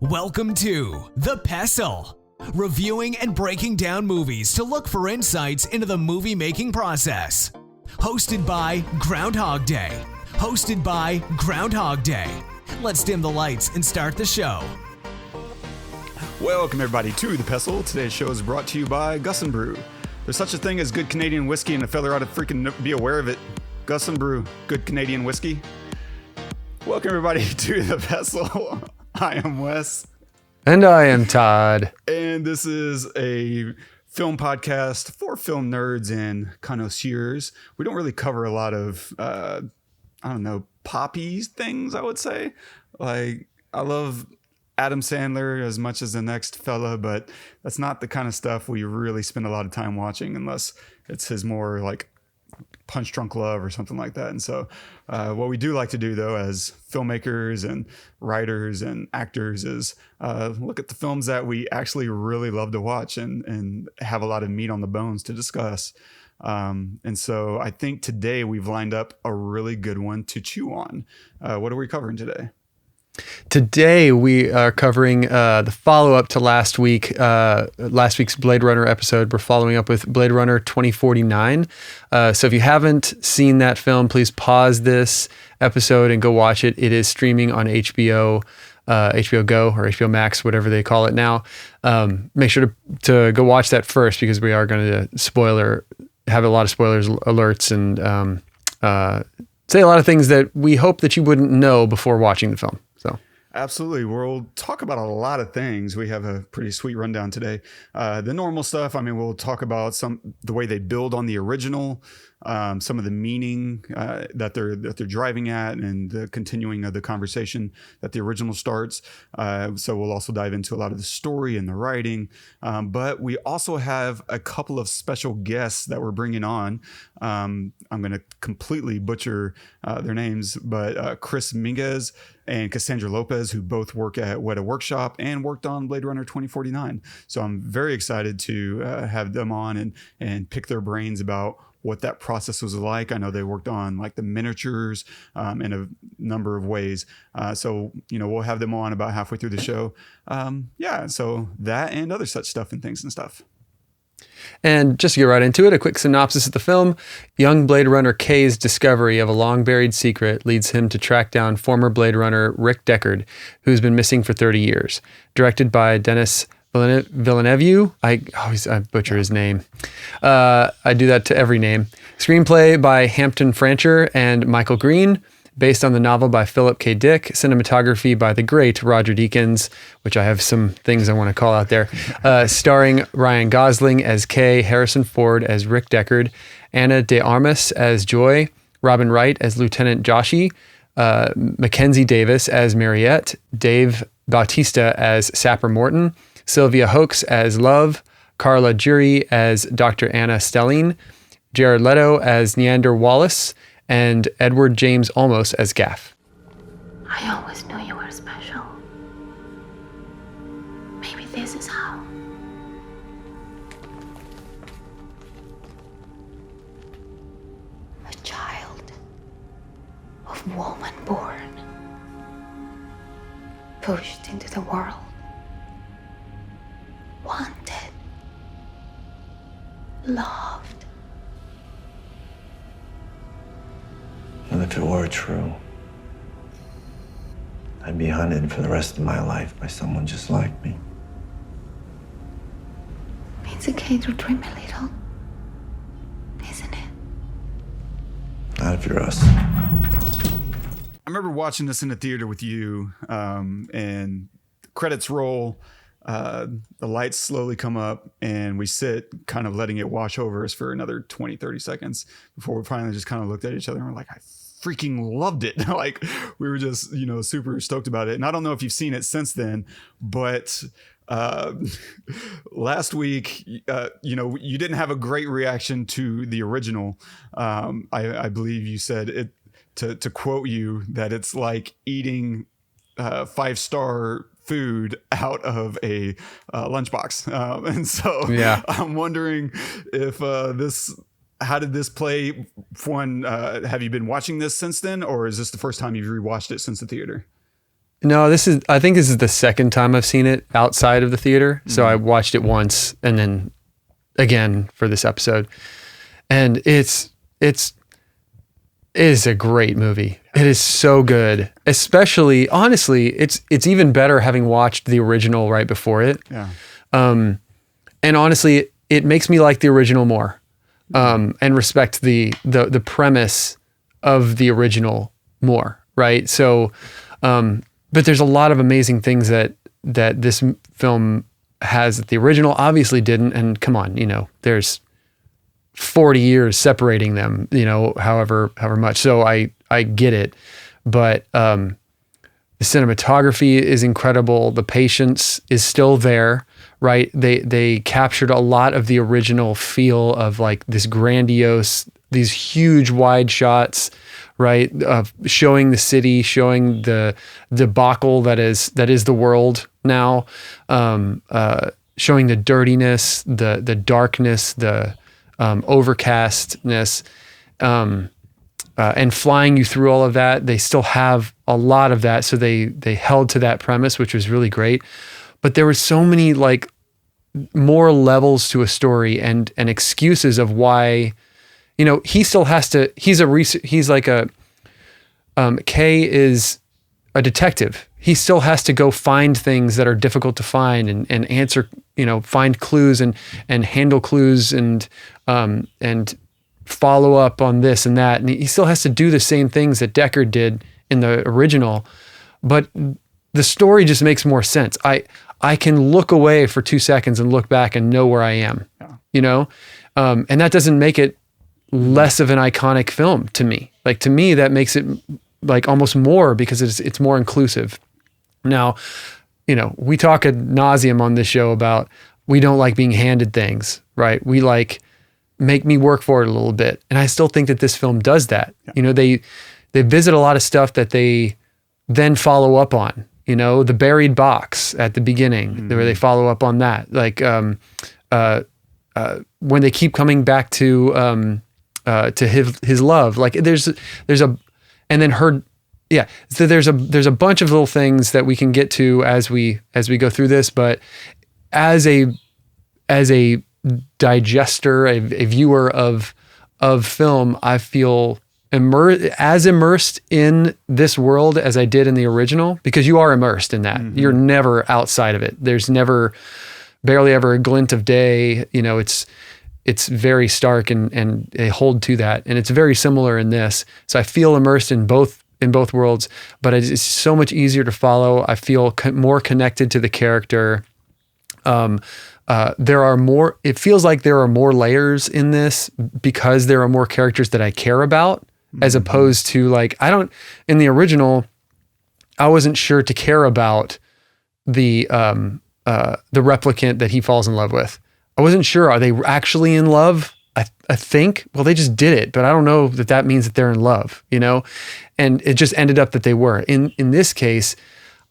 Welcome to The Pestle, reviewing and breaking down movies to look for insights into the movie-making process. Hosted by Groundhog Day. Let's dim the lights and start the show. Welcome everybody to The Pestle. Today's show is brought to you by Gus & Brew. There's such a thing as good Canadian whiskey, and a fella ought to freaking be aware of it. Gus & Brew, good Canadian whiskey. Welcome everybody to The Pestle. I am Wes. And I am Todd. And this is a film podcast for film nerds and connoisseurs. We don't really cover a lot of, poppy things, I would say. Like, I love Adam Sandler as much as the next fella, but that's not the kind of stuff we really spend a lot of time watching unless it's his more like Punch Drunk Love or something like that. And so what we do like to do, though, as filmmakers and writers and actors is look at the films that we actually really love to watch and have a lot of meat on the bones to discuss. And so I think today we've lined up a really good one to chew on. What are we covering today? Today we are covering the follow-up to last week's Blade Runner episode. We're following up with Blade Runner 2049. So if you haven't seen that film, please pause this episode and go watch it. It is streaming on HBO Go or HBO Max, whatever they call it now. Make sure to go watch that first, because we are going to have a lot of spoilers alerts and say a lot of things that we hope that you wouldn't know before watching the film. Absolutely. We'll talk about a lot of things. We have a pretty sweet rundown today. The normal stuff, we'll talk about the way they build on the original, some of the meaning that they're driving at, and the continuing of the conversation that the original starts. So we'll also dive into a lot of the story and the writing. But we also have a couple of special guests that we're bringing on. I'm going to completely butcher their names, but Chris Menges and Cassandra Lopez, who both work at Weta Workshop and worked on Blade Runner 2049. So I'm very excited to have them on and pick their brains about what that process was like. I know they worked on like the miniatures in a number of ways. So we'll have them on about halfway through the show. So that and other such stuff and things and stuff. And just to get right into it, a quick synopsis of the film. Young Blade Runner K's discovery of a long-buried secret leads him to track down former Blade Runner Rick Deckard, who's been missing for 30 years. Directed by Denis Villeneuve. I butcher his name. I do that to every name. Screenplay by Hampton, Francher, and Michael Green. Based on the novel by Philip K. Dick. Cinematography by the great Roger Deakins, which I have some things I want to call out there. Starring Ryan Gosling as K, Harrison Ford as Rick Deckard, Ana de Armas as Joy, Robin Wright as Lieutenant Joshi, Mackenzie Davis as Mariette, Dave Bautista as Sapper Morton, Sylvia Hoeks as Love, Carla Jury as Dr. Anna Stelling, Jared Leto as Neander Wallace, and Edward James Olmos as Gaff. I always knew you were special. Maybe this is how. A child of woman born, pushed into the world, wanted, loved. And if it were true, I'd be hunted for the rest of my life by someone just like me. It's okay to dream a little, isn't it? Not if you're us. I remember watching this in the theater with you, and credits roll, the lights slowly come up, and we sit kind of letting it wash over us for another 20, 30 seconds before we finally just kind of looked at each other and we're like, I freaking loved it. Like, we were just, super stoked about it. And I don't know if you've seen it since then, but last week, you didn't have a great reaction to the original. I believe you said it, to quote you, that it's like eating 5-star food out of a lunchbox. And so yeah. I'm wondering if how did this play? One, have you been watching this since then, or is this the first time you've rewatched it since the theater? No, I think this is the second time I've seen it outside of the theater. So I watched it once and then again for this episode. And it is a great movie. It is so good. Especially, honestly, it's even better having watched the original right before it. Yeah. And honestly, it makes me like the original more, and respect the premise of the original more, right? So, but there's a lot of amazing things that this film has that the original obviously didn't. And come on, there's 40 years separating them, however much. So I get it, but the cinematography is incredible. The patience is still there, right? They captured a lot of the original feel of like this grandiose, these huge wide shots, right? Of showing the city, showing the debacle that is the world now, showing the dirtiness, the darkness, the overcastness, and flying you through all of that. They still have a lot of that. So they held to that premise, which was really great. But there were so many like more levels to a story and excuses of why, he still has to, he's like Kay is a detective. He still has to go find things that are difficult to find and answer, find clues and handle clues and follow up on this and that. And he still has to do the same things that Deckard did in the original, but the story just makes more sense. I can look away for 2 seconds and look back and know where I am, and that doesn't make it less of an iconic film to me. Like, to me, that makes it like almost more, because it's more inclusive. Now, we talk ad nauseum on this show about we don't like being handed things, right? We like make me work for it a little bit. And I still think that this film does that. Yeah. They visit a lot of stuff that they then follow up on, the buried box at the beginning, where they follow up on that. Like, when they keep coming back to his love, like there's a, and then her, yeah. So there's a bunch of little things that we can get to as we go through this, but as a digester, a viewer of film, I feel immersed in this world as I did in the original, because you are immersed in that. You're never outside of it. There's barely ever a glint of day. It's very stark and they hold to that. And it's very similar in this. So I feel immersed in both worlds, but it's so much easier to follow. I feel more connected to the character. It feels like there are more layers in this because there are more characters that I care about, as opposed to like, in the original, I wasn't sure to care about the replicant that he falls in love with. I wasn't sure. Are they actually in love? I think, well, they just did it, but I don't know that means that they're in love, and it just ended up that they were. In this case,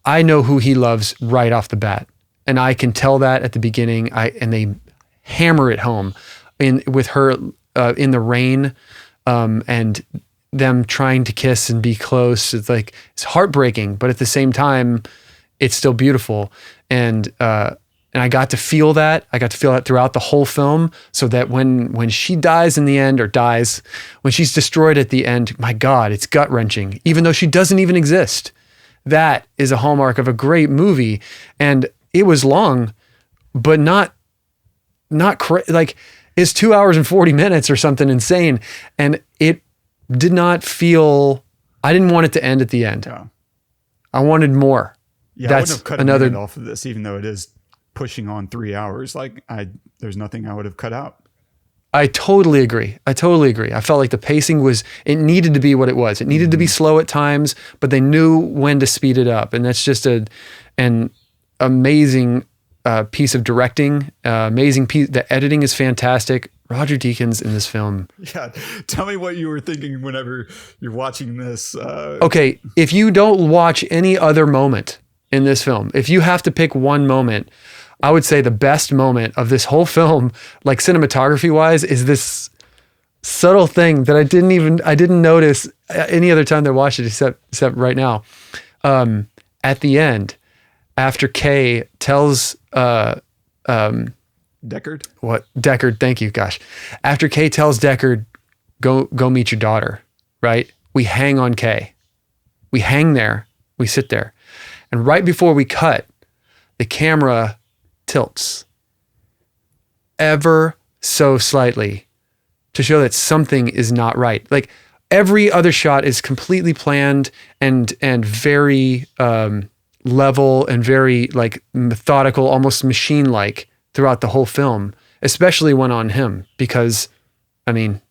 I know who he loves right off the bat. And I can tell that at the beginning. And they hammer it home with her in the rain, and them trying to kiss and be close. It's like, it's heartbreaking, but at the same time, it's still beautiful. And I got to feel that. I got to feel that throughout the whole film, so that when she dies in the end, or dies, when she's destroyed at the end, my God, it's gut wrenching, even though she doesn't even exist. That is a hallmark of a great movie. And it was long, but not like it's 2 hours and 40 minutes or something insane. And it did not feel, I didn't want it to end at the end. Yeah. I wanted more. Yeah, I wouldn't have cut another off of this, even though it is pushing on 3 hours. Like there's nothing I would have cut out. I totally agree. I felt like the pacing it needed to be what it was. It needed to be slow at times, but they knew when to speed it up. And that's just an amazing piece of directing, amazing piece. The editing is fantastic. Roger Deakins in this film. Yeah. Tell me what you were thinking whenever you're watching this. Okay. If you don't watch any other moment in this film, if you have to pick one moment, I would say the best moment of this whole film, like cinematography wise, is this subtle thing that I didn't notice any other time that I watched it, except right now. at the end, after Kay tells Deckard. Deckard, thank you, gosh. After Kay tells Deckard, go meet your daughter, right? We hang on Kay. We hang there, we sit there. And right before we cut, the camera tilts ever so slightly to show that something is not right. Like every other shot is completely planned and very level and very like methodical, almost machine-like throughout the whole film, especially when on him, because I mean,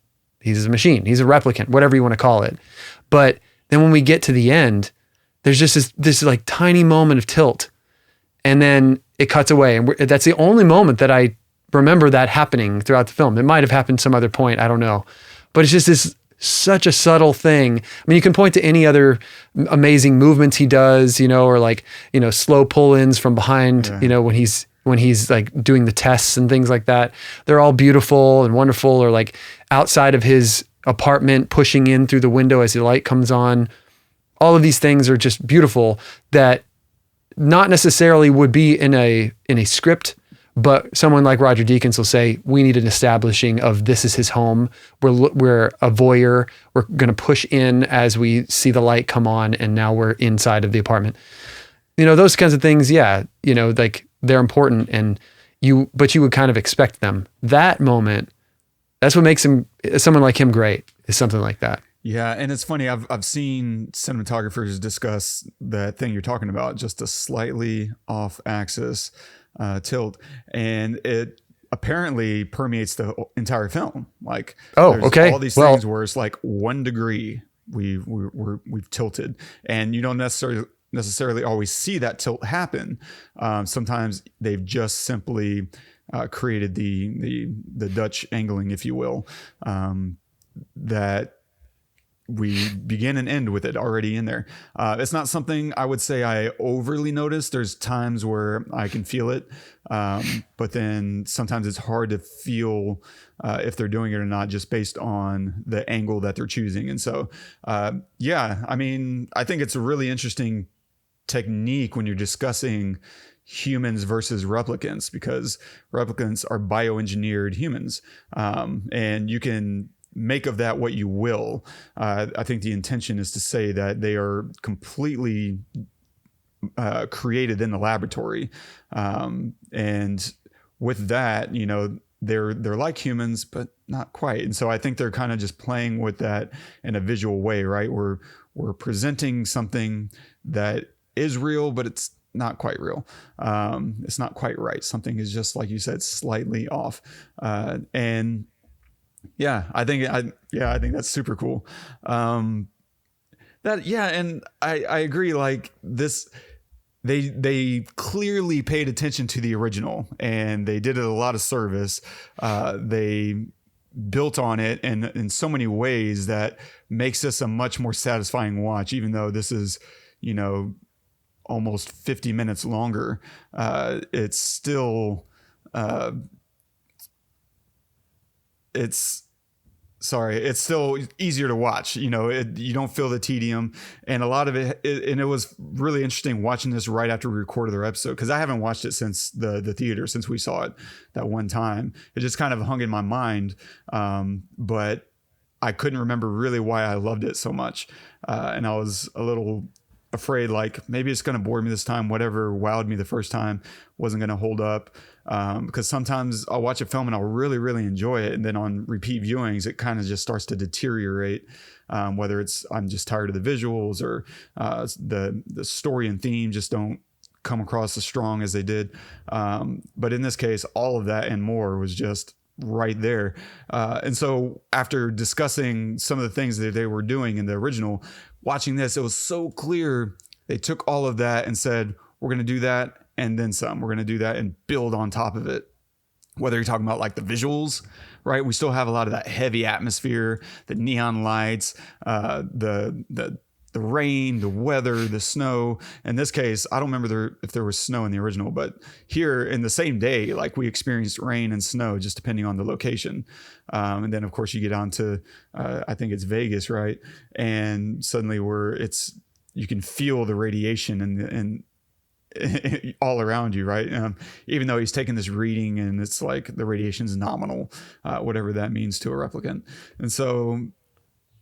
he's a machine, he's a replicant, whatever you want to call it. But then when we get to the end, there's just this like tiny moment of tilt, and then it cuts away. And that's the only moment that I remember that happening throughout the film. It might have happened some other point, I don't know. But it's just such a subtle thing. I mean, you can point to any other amazing movements he does, or like, slow pull-ins from behind, when he's like doing the tests and things like that. They're all beautiful and wonderful, or like outside of his apartment, pushing in through the window as the light comes on. All of these things are just beautiful that not necessarily would be in a script, but someone like Roger Deakins will say, we need an establishing of this is his home. We're a voyeur. We're going to push in as we see the light come on, and now we're inside of the apartment. Those kinds of things, yeah, like they're important, but you would kind of expect them. That moment, that's what makes someone like him great, is something like that. Yeah, and it's funny. I've seen cinematographers discuss that thing you're talking about, just a slightly off-axis tilt, and it apparently permeates the entire film. Like, okay, all these things where it's like 1 degree we've tilted, and you don't necessarily always see that tilt happen. Sometimes they've just simply created the Dutch angling, if you will, that we begin and end with it already in there. It's not something I would say I overly notice. There's times where I can feel it, but then sometimes it's hard to feel if they're doing it or not, just based on the angle that they're choosing. And so, yeah, I mean, I think it's a really interesting technique when you're discussing humans versus replicants, because replicants are bioengineered humans, and you can make of that what you will. I think the intention is to say that they are completely created in the laboratory, and with that, they're like humans, but not quite. And so I think they're kind of just playing with that in a visual way, right? We're presenting something that is real, but it's not quite real. It's not quite right. Something is just, like you said, slightly off, and yeah, I think that's super cool. And I agree. Like this, they clearly paid attention to the original, and they did it a lot of service. They built on it in so many ways that makes this a much more satisfying watch, even though this is, almost 50 minutes longer. It's still, it's still easier to watch. You don't feel the tedium, and a lot of it. And it was really interesting watching this right after we recorded their episode, because I haven't watched it since the theater, since we saw it that one time. It just kind of hung in my mind, but I couldn't remember really why I loved it so much, and I was a little afraid, like maybe it's going to bore me this time. Whatever wowed me the first time wasn't going to hold up, because sometimes I'll watch a film and I'll really, really enjoy it, and then on repeat viewings it kind of just starts to deteriorate, whether it's I'm just tired of the visuals, or the story and theme just don't come across as strong as they did, but in this case, all of that and more was just right there, and so after discussing some of the things that they were doing in the original, watching this, it was so clear they took all of that and said, we're going to do that and then some. We're going to do that and build on top of it. Whether you're talking about like the visuals, right? We still have a lot of that heavy atmosphere, the neon lights, the rain, the weather, the snow. In this case, I don't remember if there was snow in the original, but here in the same day, like we experienced rain and snow, just depending on the location. And then of course you get on to, I think it's Vegas, right? And suddenly it's you can feel the radiation and all around you, right? Even though he's taking this reading and it's like the radiation is nominal, whatever that means to a replicant. And so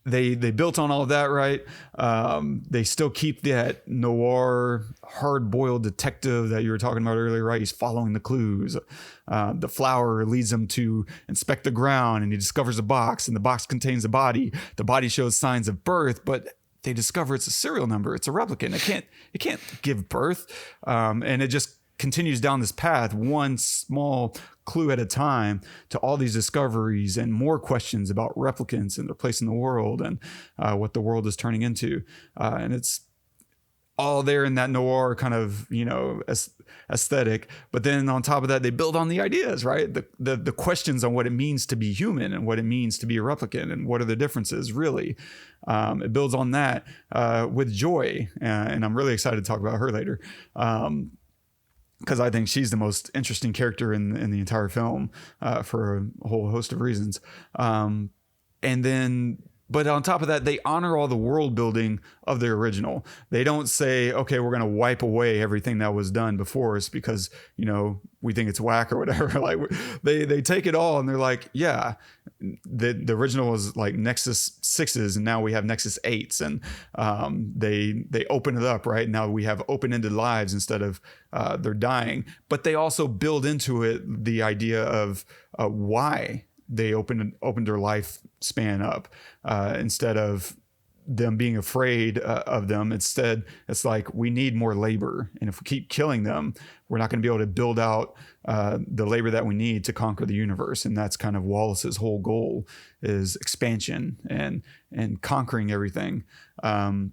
they built on all of that, right? They still keep that noir, hard-boiled detective that you were talking about earlier, right? He's following the clues. The flower leads him to inspect the ground, and he discovers a box, and the box contains a body. The body shows signs of birth, but they discover it's a serial number. It's a replicant. It can't give birth. And it just continues down this path, one small clue at a time, to all these discoveries and more questions about replicants and their place in the world and what the world is turning into. And it's all there in that noir kind of, aesthetic. But then on top of that, they build on the ideas, right? The questions on what it means to be human and what it means to be a replicant and what are the differences really. It builds on that with Joy. And I'm really excited to talk about her later. Because I think she's the most interesting character in the entire film for a whole host of reasons. But on top of that, they honor all the world building of the original. They don't say, okay, we're going to wipe away everything that was done before us because, we think it's whack or whatever. Like they take it all and they're like, yeah, the original was like Nexus 6s and now we have Nexus 8s. And they open it up, right? Now we have open-ended lives instead of they're dying. But they also build into it the idea of why they opened their lifespan up instead of them being afraid of them. Instead, it's like we need more labor, and if we keep killing them, we're not going to be able to build out the labor that we need to conquer the universe. And that's kind of Wallace's whole goal, is expansion and conquering everything. And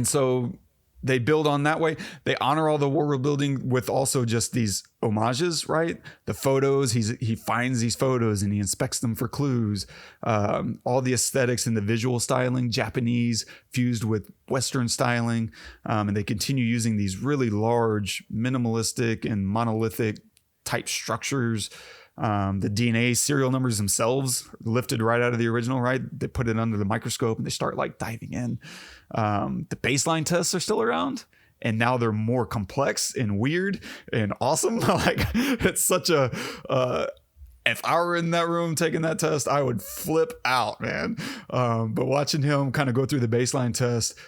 so they build on that way. They honor all the world building with also just these homages, right? The photos, he finds these photos and he inspects them for clues. All the aesthetics and the visual styling, Japanese fused with Western styling. And they continue using these really large, minimalistic and monolithic type structures. The DNA serial numbers themselves lifted right out of the original, right? They put it under the microscope and they start like diving in. The baseline tests are still around, and now they're more complex and weird and awesome. Like it's such a, if I were in that room taking that test, I would flip out, man. But watching him kind of go through the baseline test,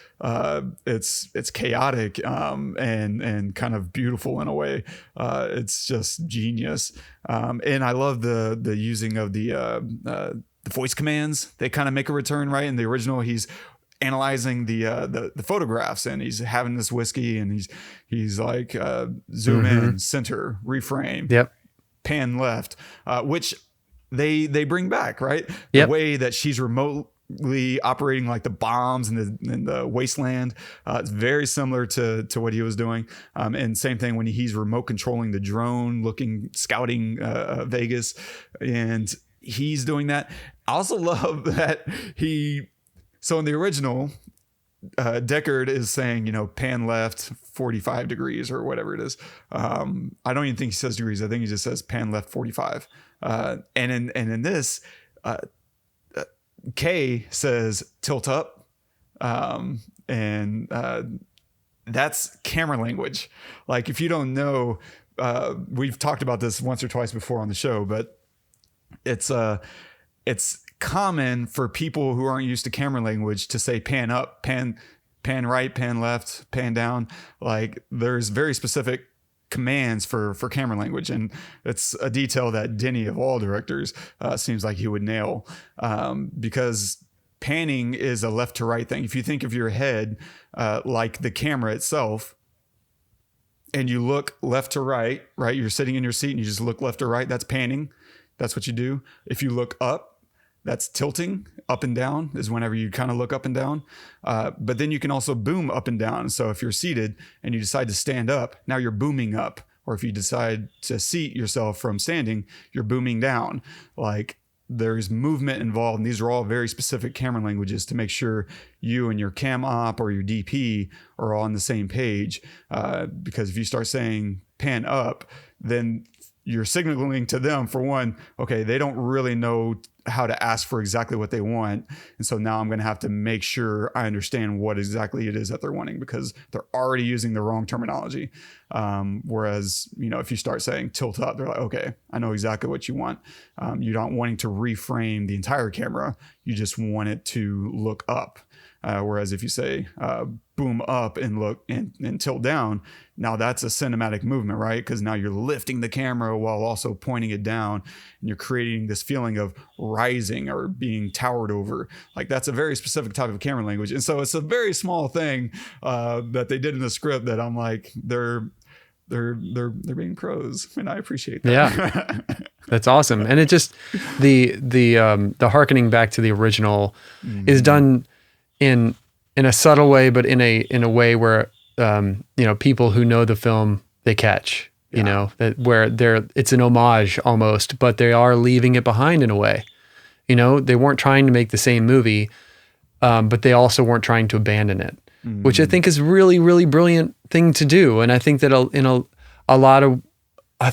it's chaotic and kind of beautiful in a way. It's just genius. And I love the using of the voice commands. They kind of make a return, right? In the original, he's analyzing the photographs and he's having this whiskey and he's like zoom in, center, reframe. Yep. Pan left, which they bring back, right? Yep. The way that she's remotely operating like the bombs in the wasteland. It's very similar to what he was doing. And same thing when he's remote controlling the drone, scouting Vegas, and he's doing that. I also love that so in the original, Deckard is saying, pan left 45 degrees or whatever it is. I don't even think he says degrees. I think he just says pan left 45. And in this, Kay says tilt up. And that's camera language. Like if you don't know, we've talked about this once or twice before on the show, but it's common for people who aren't used to camera language to say pan up, pan right, pan left, pan down. Like there's very specific commands for camera language, and it's a detail that Denis, of all directors, seems like he would nail, because panning is a left to right thing. If you think of your head like the camera itself, and you look left to right, you're sitting in your seat and you just look left to right, that's panning. That's what you do. If you look up, that's tilting. Up and down is whenever you kind of look up and down. But then you can also boom up and down. So if you're seated and you decide to stand up, now you're booming up. Or if you decide to seat yourself from standing, you're booming down. Like there's movement involved. And these are all very specific camera languages to make sure you and your cam op or your DP are all on the same page. Because if you start saying pan up, then you're signaling to them, for one, okay, they don't really know how to ask for exactly what they want. And so now I'm going to have to make sure I understand what exactly it is that they're wanting, because they're already using the wrong terminology. Whereas, if you start saying tilt up, they're like, okay, I know exactly what you want. You're not wanting to reframe the entire camera. You just want it to look up. Whereas if you say boom up and look and tilt down, now that's a cinematic movement, right? Because now you're lifting the camera while also pointing it down, and you're creating this feeling of rising or being towered over. Like, that's a very specific type of camera language. And so it's a very small thing that they did in the script that I'm like, they're being pros, and I appreciate that. Yeah. That's awesome. And it just, the hearkening back to the original is done in a subtle way, but in a way where people who know the film, they catch, that where it's an homage almost, but they are leaving it behind in a way. They weren't trying to make the same movie, but they also weren't trying to abandon it, which I think is really, really brilliant thing to do. And I think that a lot of other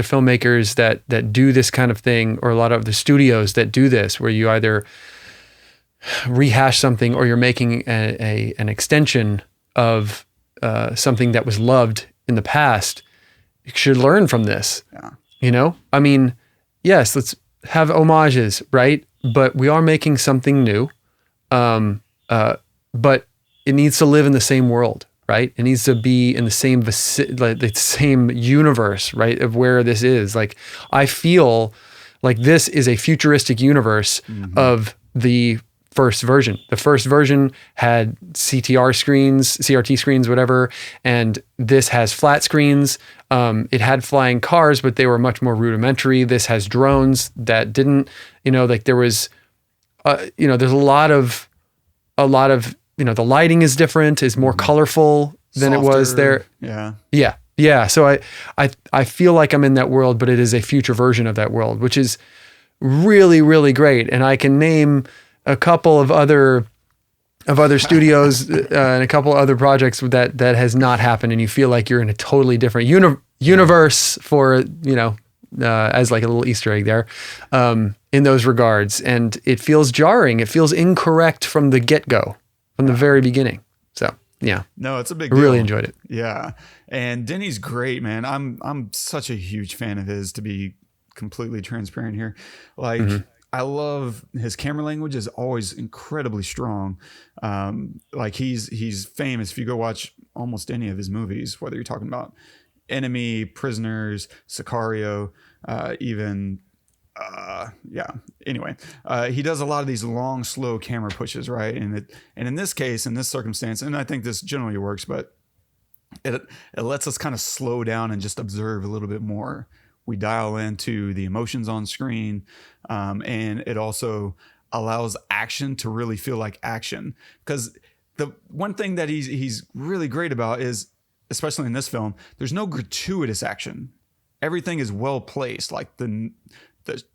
filmmakers that do this kind of thing, or a lot of the studios that do this, where you either rehash something or you're making an extension of something that was loved in the past, you should learn from this. Yeah. I mean, yes, let's have homages, right? But we are making something new. But it needs to live in the same world, right? It needs to be in the same the same universe, right? Of where this is. Like, I feel like this is a futuristic universe of the first version. The first version had CRT screens, whatever, and this has flat screens. It had flying cars, but they were much more rudimentary. This has drones that didn't, there was, there's a lot of, the lighting is different, is more colorful than it was there. Yeah. Yeah. Yeah. So I feel like I'm in that world, but it is a future version of that world, which is really, really great. And I can name a couple of other studios and a couple of other projects that has not happened, and you feel like you're in a totally different universe for, as like a little Easter egg there, in those regards. And it feels jarring. It feels incorrect from the get-go, from the very beginning. So yeah. No, it's a big I deal. really enjoyed it. Yeah. And Denny's great, man. I'm such a huge fan of his, to be completely transparent here. Like, I love his camera language is always incredibly strong. Like, he's famous. If you go watch almost any of his movies, whether you're talking about Enemy, Prisoners, Sicario, even anyway, he does a lot of these long, slow camera pushes, right? And in this case, in this circumstance, and I think this generally works, but it lets us kind of slow down and just observe a little bit more. We dial into the emotions on screen, and it also allows action to really feel like action. Because the one thing that he's really great about is, especially in this film, there's no gratuitous action. Everything is well placed, like the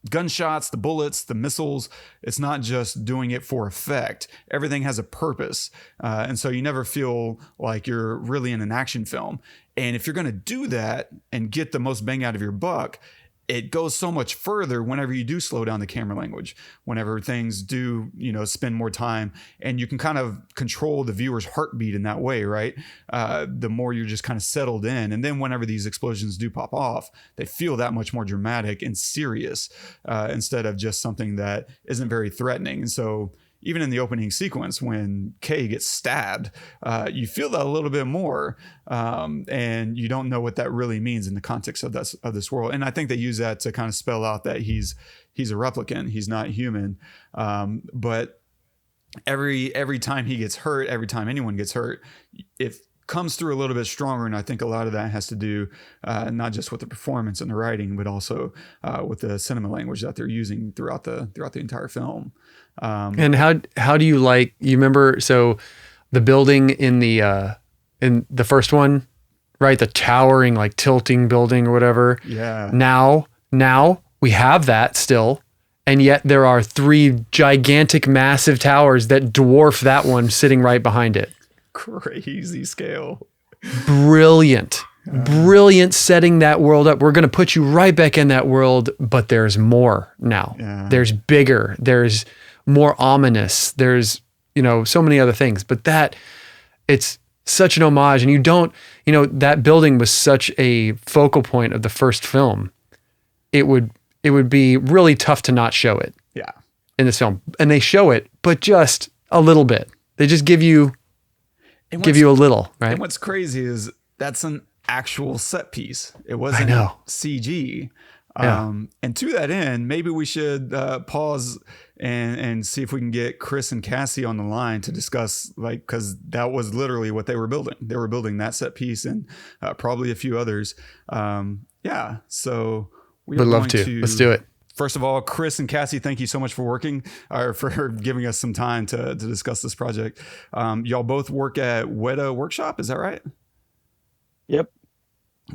gunshots, the bullets, the missiles. It's not just doing it for effect. Everything has a purpose. And so you never feel like you're really in an action film. And if you're going to do that and get the most bang out of your buck, it goes so much further whenever you do slow down the camera language, whenever things do, spend more time, and you can kind of control the viewer's heartbeat in that way, right? The more you're just kind of settled in. And then whenever these explosions do pop off, they feel that much more dramatic and serious, instead of just something that isn't very threatening. And so even in the opening sequence, when Kay gets stabbed, you feel that a little bit more, and you don't know what that really means in the context of this world. And I think they use that to kind of spell out that he's a replicant, he's not human. But every time he gets hurt, every time anyone gets hurt, it comes through a little bit stronger. And I think a lot of that has to do not just with the performance and the writing, but also with the cinema language that they're using throughout the entire film. And how do you remember, so the building in the first one, right? The towering, like tilting building or whatever. Yeah. Now we have that still. And yet there are 3 gigantic, massive towers that dwarf that one sitting right behind it. Crazy scale. Brilliant. brilliant setting that world up. We're going to put you right back in that world, but there's more now. Yeah. There's bigger, there's more ominous, there's, so many other things, but it's such an homage. And that building was such a focal point of the first film. It would be really tough to not show it. Yeah. In this film. And they show it, but just a little bit. They just give you a little, right? And what's crazy is that's an actual set piece. It wasn't I know. CG. Yeah. And to that end, maybe we should pause and see if we can get Chris and Cassie on the line to discuss, because that was literally what they were building. They were building that set piece and probably a few others. Yeah. So we would love to. Let's do it. First of all, Chris and Cassie, thank you so much for for giving us some time to discuss this project. Y'all both work at Weta Workshop, is that right? Yep.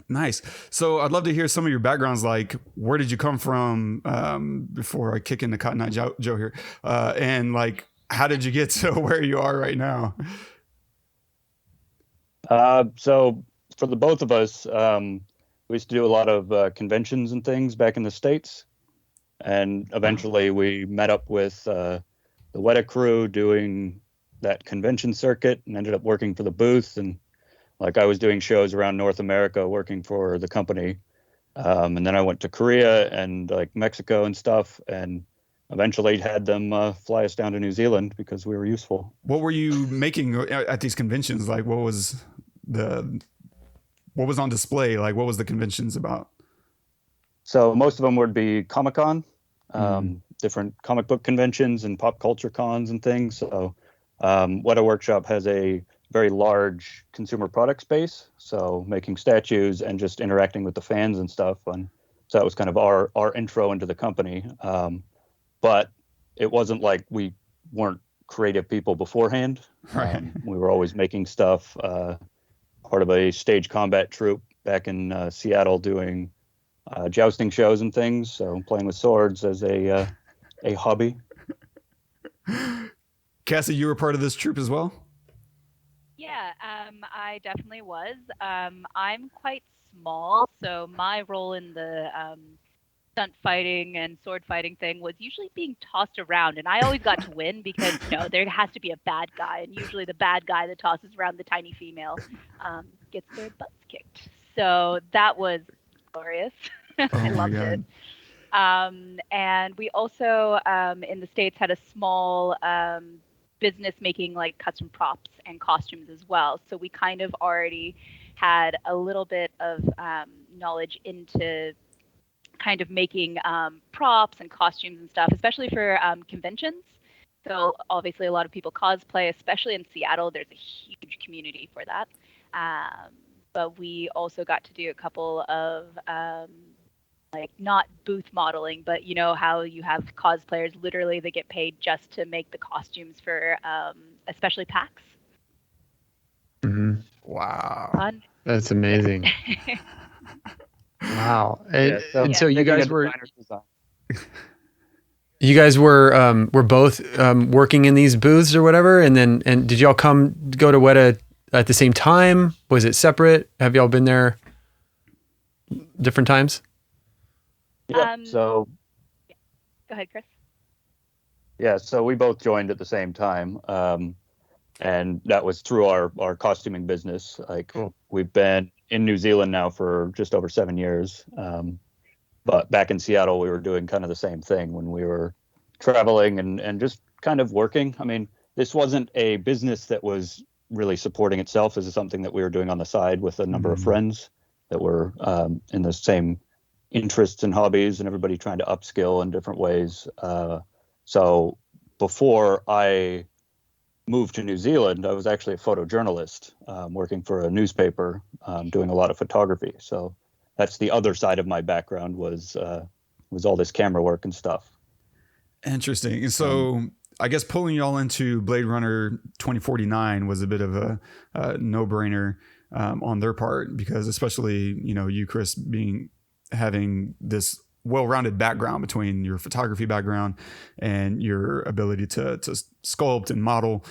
Nice. So I'd love to hear some of your backgrounds, like where did you come from before I kick into Cotton Eye Joe here, and how did you get to where you are right now? So for the both of us, we used to do a lot of conventions and things back in the States. And eventually we met up with the Weta crew doing that convention circuit and ended up working for the booth. And I was doing shows around North America working for the company. And then I went to Korea and Mexico and stuff, and eventually had them fly us down to New Zealand because we were useful. What were you making at these conventions? What was on display? What was the conventions about? So most of them would be Comic-Con, different comic book conventions and pop culture cons and things. So Weta Workshop has a very large consumer product space, so making statues and just interacting with the fans and stuff. And so that was kind of our intro into the company. But it wasn't like we weren't creative people beforehand. Right. We were always making stuff, part of a stage combat troupe back in Seattle doing jousting shows and things. So playing with swords as a hobby. Cassie, you were part of this troupe as well? Yeah, I definitely was. I'm quite small, so my role in the stunt fighting and sword fighting thing was usually being tossed around, and I always got to win because there has to be a bad guy, and usually the bad guy that tosses around the tiny female gets their butts kicked. So that was glorious. I loved it. And we also in the States had a small business making custom props and costumes as well. So we kind of already had a little bit of knowledge into kind of making props and costumes and stuff, especially for conventions. So obviously a lot of people cosplay, especially in Seattle. There's a huge community for that. But we also got to do a couple of not booth modeling, but how you have cosplayers literally they get paid just to make the costumes for especially PAX. Mm-hmm. Wow. Fun. That's amazing. Wow. And, Yeah, and so you guys were designer's design. you guys were both working in these booths or whatever, and did y'all go to Weta at the same time? Was it separate? Have y'all been there different times? Yeah. So Go ahead, Chris. yeah, so we both joined at the same time, and that was through our costuming business. Cool. We've been in New Zealand now for just over 7 years, but back in Seattle we were doing kind of the same thing when we were traveling and just kind of working. I mean, this wasn't a business that was really supporting itself. This is something that we were doing on the side with a number of friends that were in the same interests and hobbies, and everybody trying to upskill in different ways. So before I moved to New Zealand, I was actually a photojournalist, working for a newspaper, doing a lot of photography. So that's the other side of my background was all this camera work and stuff. Interesting. And so I guess pulling y'all into Blade Runner 2049 was a bit of a no-brainer on their part, because especially, you, Chris, having this well-rounded background between your photography background and your ability to sculpt and model.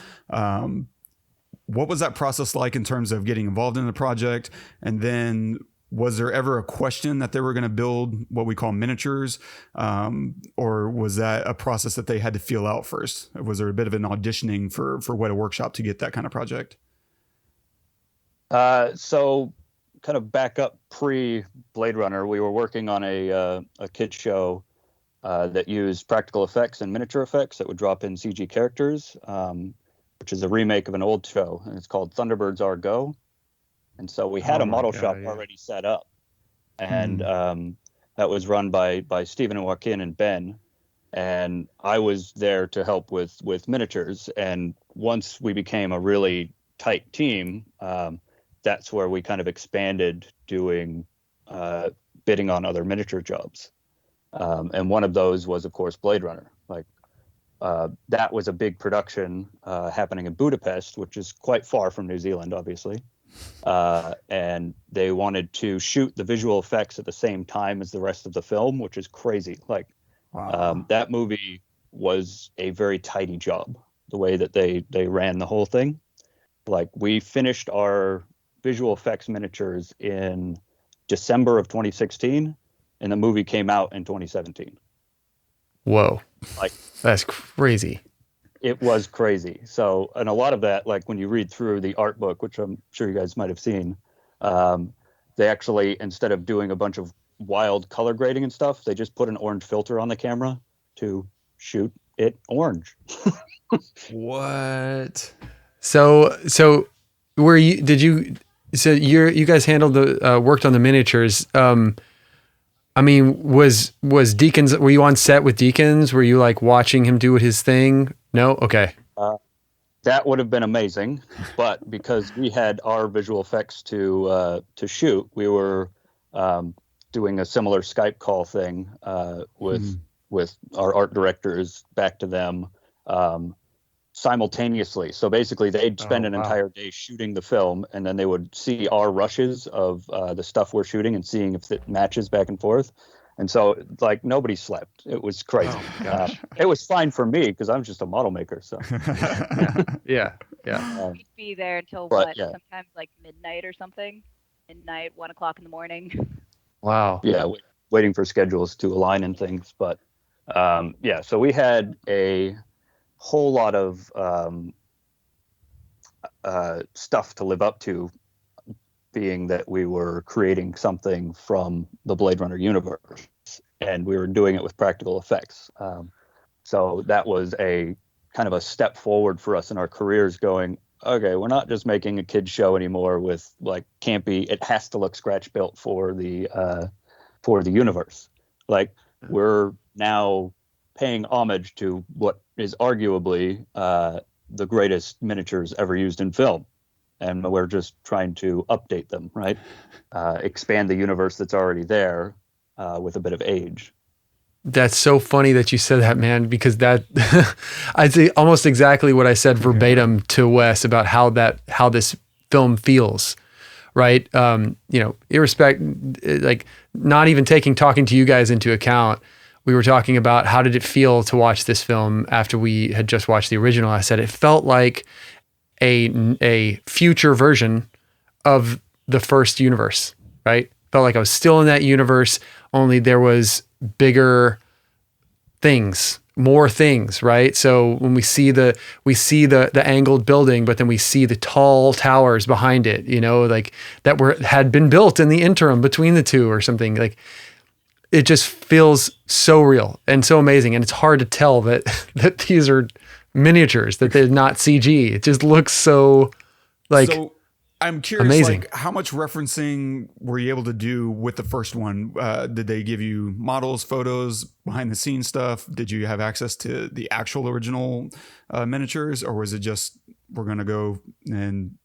what was that process like in terms of getting involved in the project? And then was there ever a question that they were going to build what we call miniatures? Or was that a process that they had to feel out first? Was there a bit of an auditioning for Weta Workshop to get that kind of project? So kind of back up pre Blade Runner, we were working on a kid show that used practical effects and miniature effects that would drop in CG characters, which is a remake of an old show, and it's called Thunderbirds Are Go. And so we had a model shop already set up, and that was run by Stephen and Joaquin and Ben, and I was there to help with miniatures. And once we became a really tight team, that's where we kind of expanded doing bidding on other miniature jobs. And one of those was, of course, Blade Runner. Like that was a big production happening in Budapest, which is quite far from New Zealand, obviously. And they wanted to shoot the visual effects at the same time as the rest of the film, which is crazy. Like that movie was a very tidy job, the way that they ran the whole thing. Like we finished our visual effects miniatures in December of 2016, and the movie came out in 2017. Whoa. Like that's crazy. It was crazy. So, and a lot of that, like when you read through the art book, which I'm sure you guys might have seen, they actually, instead of doing a bunch of wild color grading and stuff, they just put an orange filter on the camera to shoot it orange. What? So you guys handled the worked on the miniatures. I mean, was Deakins, were you on set with Deakins? Were you like watching him do his thing? No? Okay. That would have been amazing, but because we had our visual effects to shoot, we were doing a similar Skype call thing with our art directors back to them simultaneously. So basically they'd spend an entire day shooting the film, and then they would see our rushes of the stuff we're shooting and seeing if it matches back and forth. And so like nobody slept. It was crazy. Oh, gosh. It was fine for me because I'm just a model maker. So yeah. You'd be there until sometimes like midnight or something. Midnight, 1 o'clock in the morning. Wow. Yeah, waiting for schedules to align and things. But so we had a whole lot of stuff to live up to, being that we were creating something from the Blade Runner universe, and we were doing it with practical effects. So that was a kind of a step forward for us in our careers, going, okay, we're not just making a kid's show anymore with like campy, it has to look scratch built for the universe. Like we're now paying homage to what is arguably the greatest miniatures ever used in film. And we're just trying to update them, right? Expand the universe that's already there with a bit of age. That's so funny that you said that, man, because that I'd say almost exactly what I said verbatim to Wes about how this film feels, right? Like not even talking to you guys into account. We were talking about how did it feel to watch this film after we had just watched the original. I said it felt like a future version of the first universe, right? Felt like I was still in that universe, only there was bigger things, more things, right? So when we see the angled building, but then we see the tall towers behind it, like that had been built in the interim between the two or something. Like it just feels so real and so amazing, and it's hard to tell that these are miniatures, that they're not CG. It just looks so like. So I'm curious, amazing. like how much referencing were you able to do with the first one? Did they give you models, photos, behind the scenes stuff? Did you have access to the actual original miniatures, or was it just we're going to go and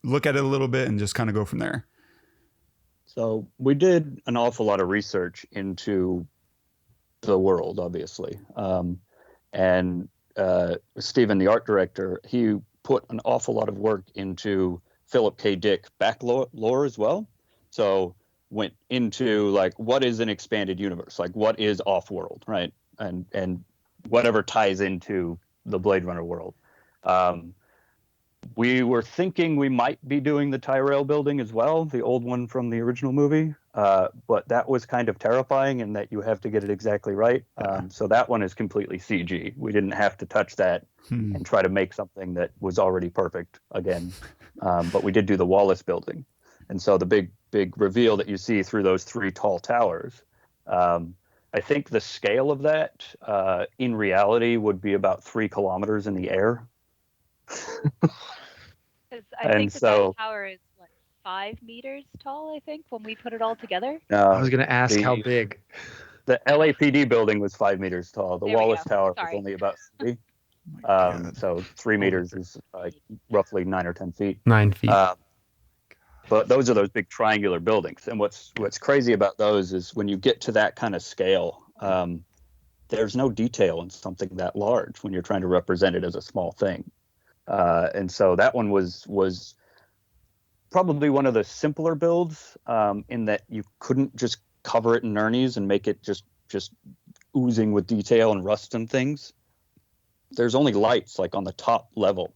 look at it a little bit and just kind of go from there? So we did an awful lot of research into the world, obviously. And Stephen, the art director, he put an awful lot of work into Philip K. Dick back lore as well. So went into like, what is an expanded universe? Like what is off-world, right? And whatever ties into the Blade Runner world. We were thinking we might be doing the Tyrell building as well, the old one from the original movie, but that was kind of terrifying in that you have to get it exactly right. So that one is completely CG. We didn't have to touch that and try to make something that was already perfect again. But we did do the Wallace building. And so the big reveal that you see through those 3 tall towers, I think the scale of that in reality would be about 3 kilometers in the air. I think that tower is 5 meters tall. I think when we put it all together. I was going to ask how big. The LAPD building was 5 meters tall. The Wallace Tower was only about 3. So 3 meters is roughly 9 or 10 feet. 9 feet. But those are those big triangular buildings. And what's crazy about those is when you get to that kind of scale, there's no detail in something that large when you're trying to represent it as a small thing. And so that one was probably one of the simpler builds in that you couldn't just cover it in Nernies and make it just oozing with detail and rust and things. There's only lights like on the top level,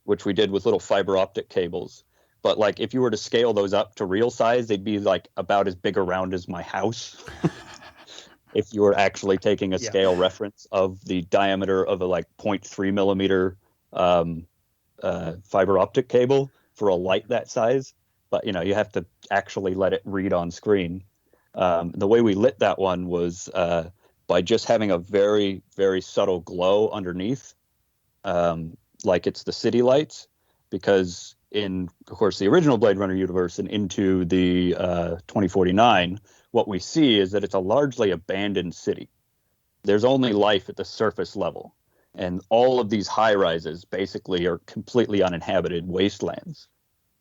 which we did with little fiber optic cables. But like if you were to scale those up to real size, they'd be like about as big around as my house. If you were actually taking a scale reference of the diameter of a 0.3 millimeter fiber optic cable for a light that size. But, you have to actually let it read on screen. The way we lit that one was by just having a very, very subtle glow underneath, like it's the city lights, because in, of course, the original Blade Runner universe and into the 2049, what we see is that it's a largely abandoned city. There's only life at the surface level. And all of these high rises basically are completely uninhabited wastelands.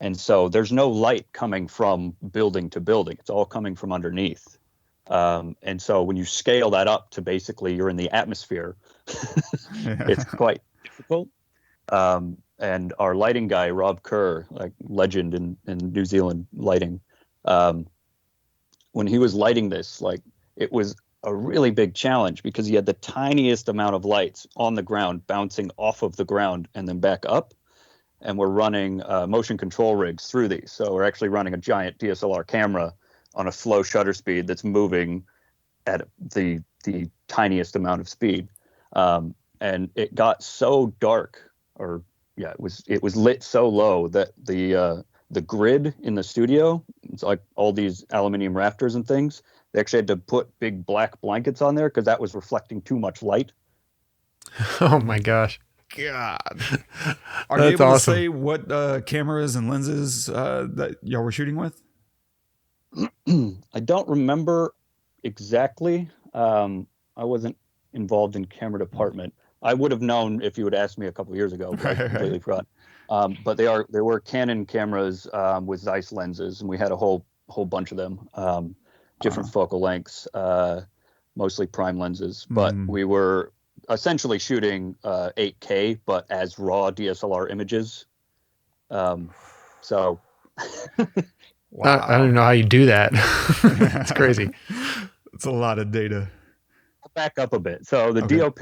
And so there's no light coming from building to building. It's all coming from underneath. And so when you scale that up to basically you're in the atmosphere, it's quite difficult. And our lighting guy, Rob Kerr, like legend in New Zealand lighting, when he was lighting this, it was a really big challenge because he had the tiniest amount of lights on the ground bouncing off of the ground and then back up. And we're running motion control rigs through these. So we're actually running a giant DSLR camera on a slow shutter speed that's moving at the tiniest amount of speed. And it got so dark, it was lit so low that the grid in the studio, it's like all these aluminum rafters and things, they actually had to put big black blankets on there because that was reflecting too much light. Oh my gosh. God. Are you able to say what cameras and lenses that y'all were shooting with? I don't remember exactly. I wasn't involved in camera department. I would have known if you had asked me a couple of years ago, but I completely forgot. But they were Canon cameras with Zeiss lenses, and we had a whole bunch of them, different focal lengths, mostly prime lenses. But we were essentially shooting 8K, but as raw DSLR images. So, wow. I don't even know how you do that. It's crazy. It's a lot of data. Back up a bit. So the DOP,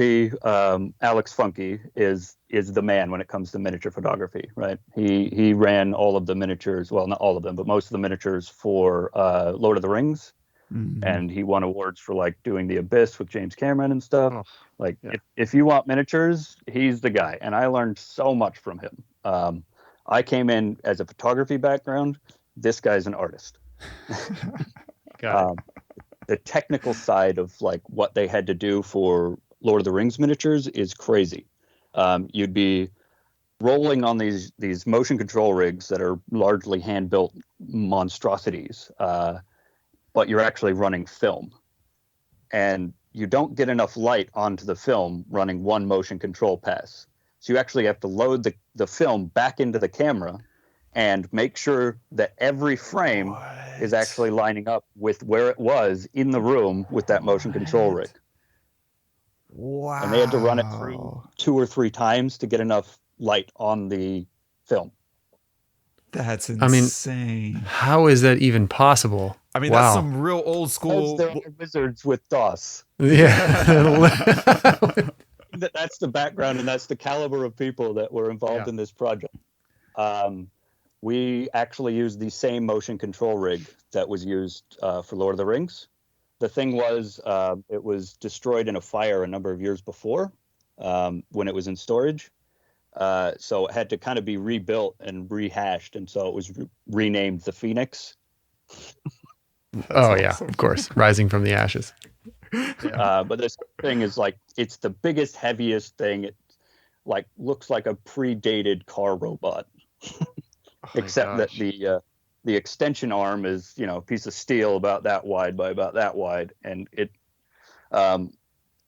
Alex Funke, is the man when it comes to miniature photography, right? He ran all of the miniatures, well, not all of them, but most of the miniatures for Lord of the Rings. And he won awards for doing The Abyss with James Cameron and stuff. If you want miniatures, he's the guy. And I learned so much from him. I came in as a photography background. This guy's an artist. Got it. The technical side of what they had to do for Lord of the Rings miniatures is crazy. You'd be rolling on these motion control rigs that are largely hand-built monstrosities, but you're actually running film. And you don't get enough light onto the film running one motion control pass. So you actually have to load the film back into the camera and make sure that every frame is actually lining up with where it was in the room with that motion control rig. Wow. And they had to run it through 2 or 3 times to get enough light on the film. That's insane. How is that even possible? That's some real old school. They're wizards with DOS. Yeah. that's the background, and that's the caliber of people that were involved in this project. We actually used the same motion control rig that was used for Lord of the Rings. The thing was, it was destroyed in a fire a number of years before when it was in storage. So it had to kind of be rebuilt and rehashed, and so it was renamed the Phoenix. Awesome. Yeah, of course, rising from the ashes. But this thing is like, it's the biggest, heaviest thing. It like looks like a predated car robot, except that the extension arm is, you know, a piece of steel about that wide by about that wide, and it.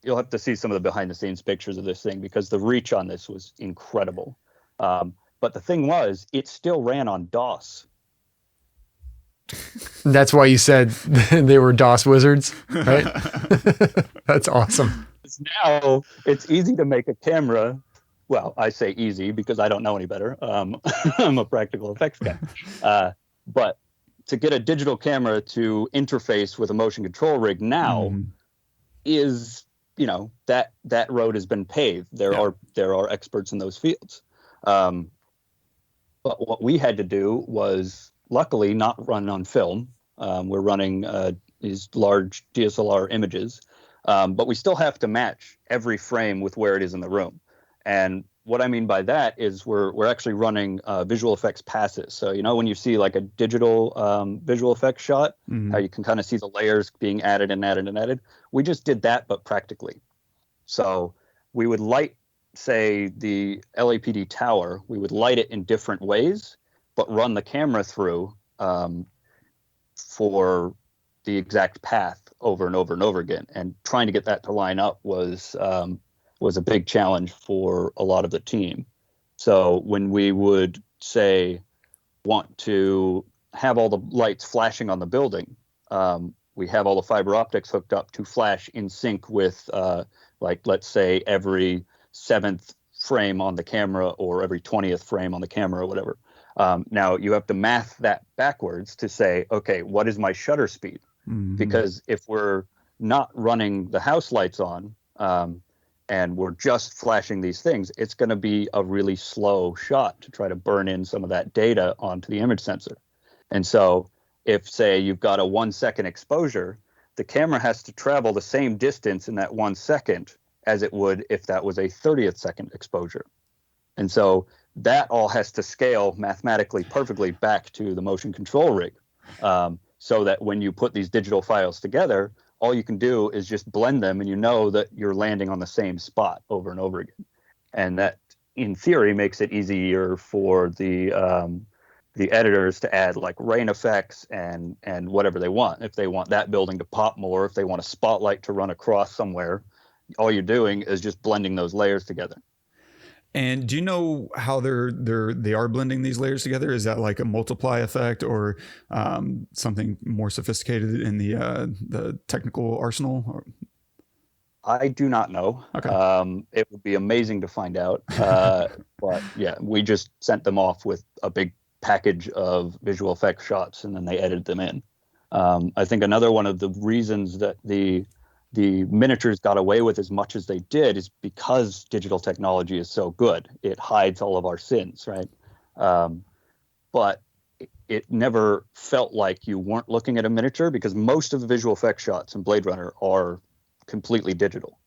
You'll have to see some of the behind the scenes pictures of this thing because the reach on this was incredible. But the thing was, it still ran on DOS. That's why you said they were DOS wizards, right? That's awesome. Now it's easy to make a camera. Well, I say easy because I don't know any better. I'm a practical effects guy. But to get a digital camera to interface with a motion control rig now is, you know, that road has been paved. There are experts in those fields. But what we had to do was, luckily, not run on film. We're running these large DSLR images, but we still have to match every frame with where it is in the room. And what I mean by that is we're actually running visual effects passes. So, you know, when you see like a digital visual effects shot, how you can kind of see the layers being added and added and added. We just did that, but practically. So we would light, say, the LAPD tower. We would light it in different ways, but run the camera through for the exact path over and over and over again. And trying to get that to line up was a big challenge for a lot of the team. So when we would, say, want to have all the lights flashing on the building, we have all the fiber optics hooked up to flash in sync with, like, let's say, every 7th frame on the camera or every 20th frame on the camera or whatever. Now you have to math that backwards to say, okay, what is my shutter speed? Because if we're not running the house lights on, and we're just flashing these things, it's going to be a really slow shot to try to burn in some of that data onto the image sensor. And so if, say, you've got a 1 second exposure, the camera has to travel the same distance in that 1 second as it would if that was a 30th second exposure. And so that all has to scale mathematically perfectly back to the motion control rig, so that when you put these digital files together, all you can do is just blend them, and you know that you're landing on the same spot over and over again. And that, in theory, makes it easier for the editors to add like rain effects and whatever they want. If they want that building to pop more, if they want a spotlight to run across somewhere, all you're doing is just blending those layers together. And do you know how they are blending these layers together? Is that like a multiply effect or something more sophisticated in the technical arsenal? I do not know. Okay. It would be amazing to find out. But yeah, we just sent them off with a big package of visual effects shots, and then they edited them in. I think another one of the reasons that the miniatures got away with as much as they did is because digital technology is so good. It hides all of our sins, right? But it never felt like you weren't looking at a miniature, because most of the visual effects shots in Blade Runner are completely digital.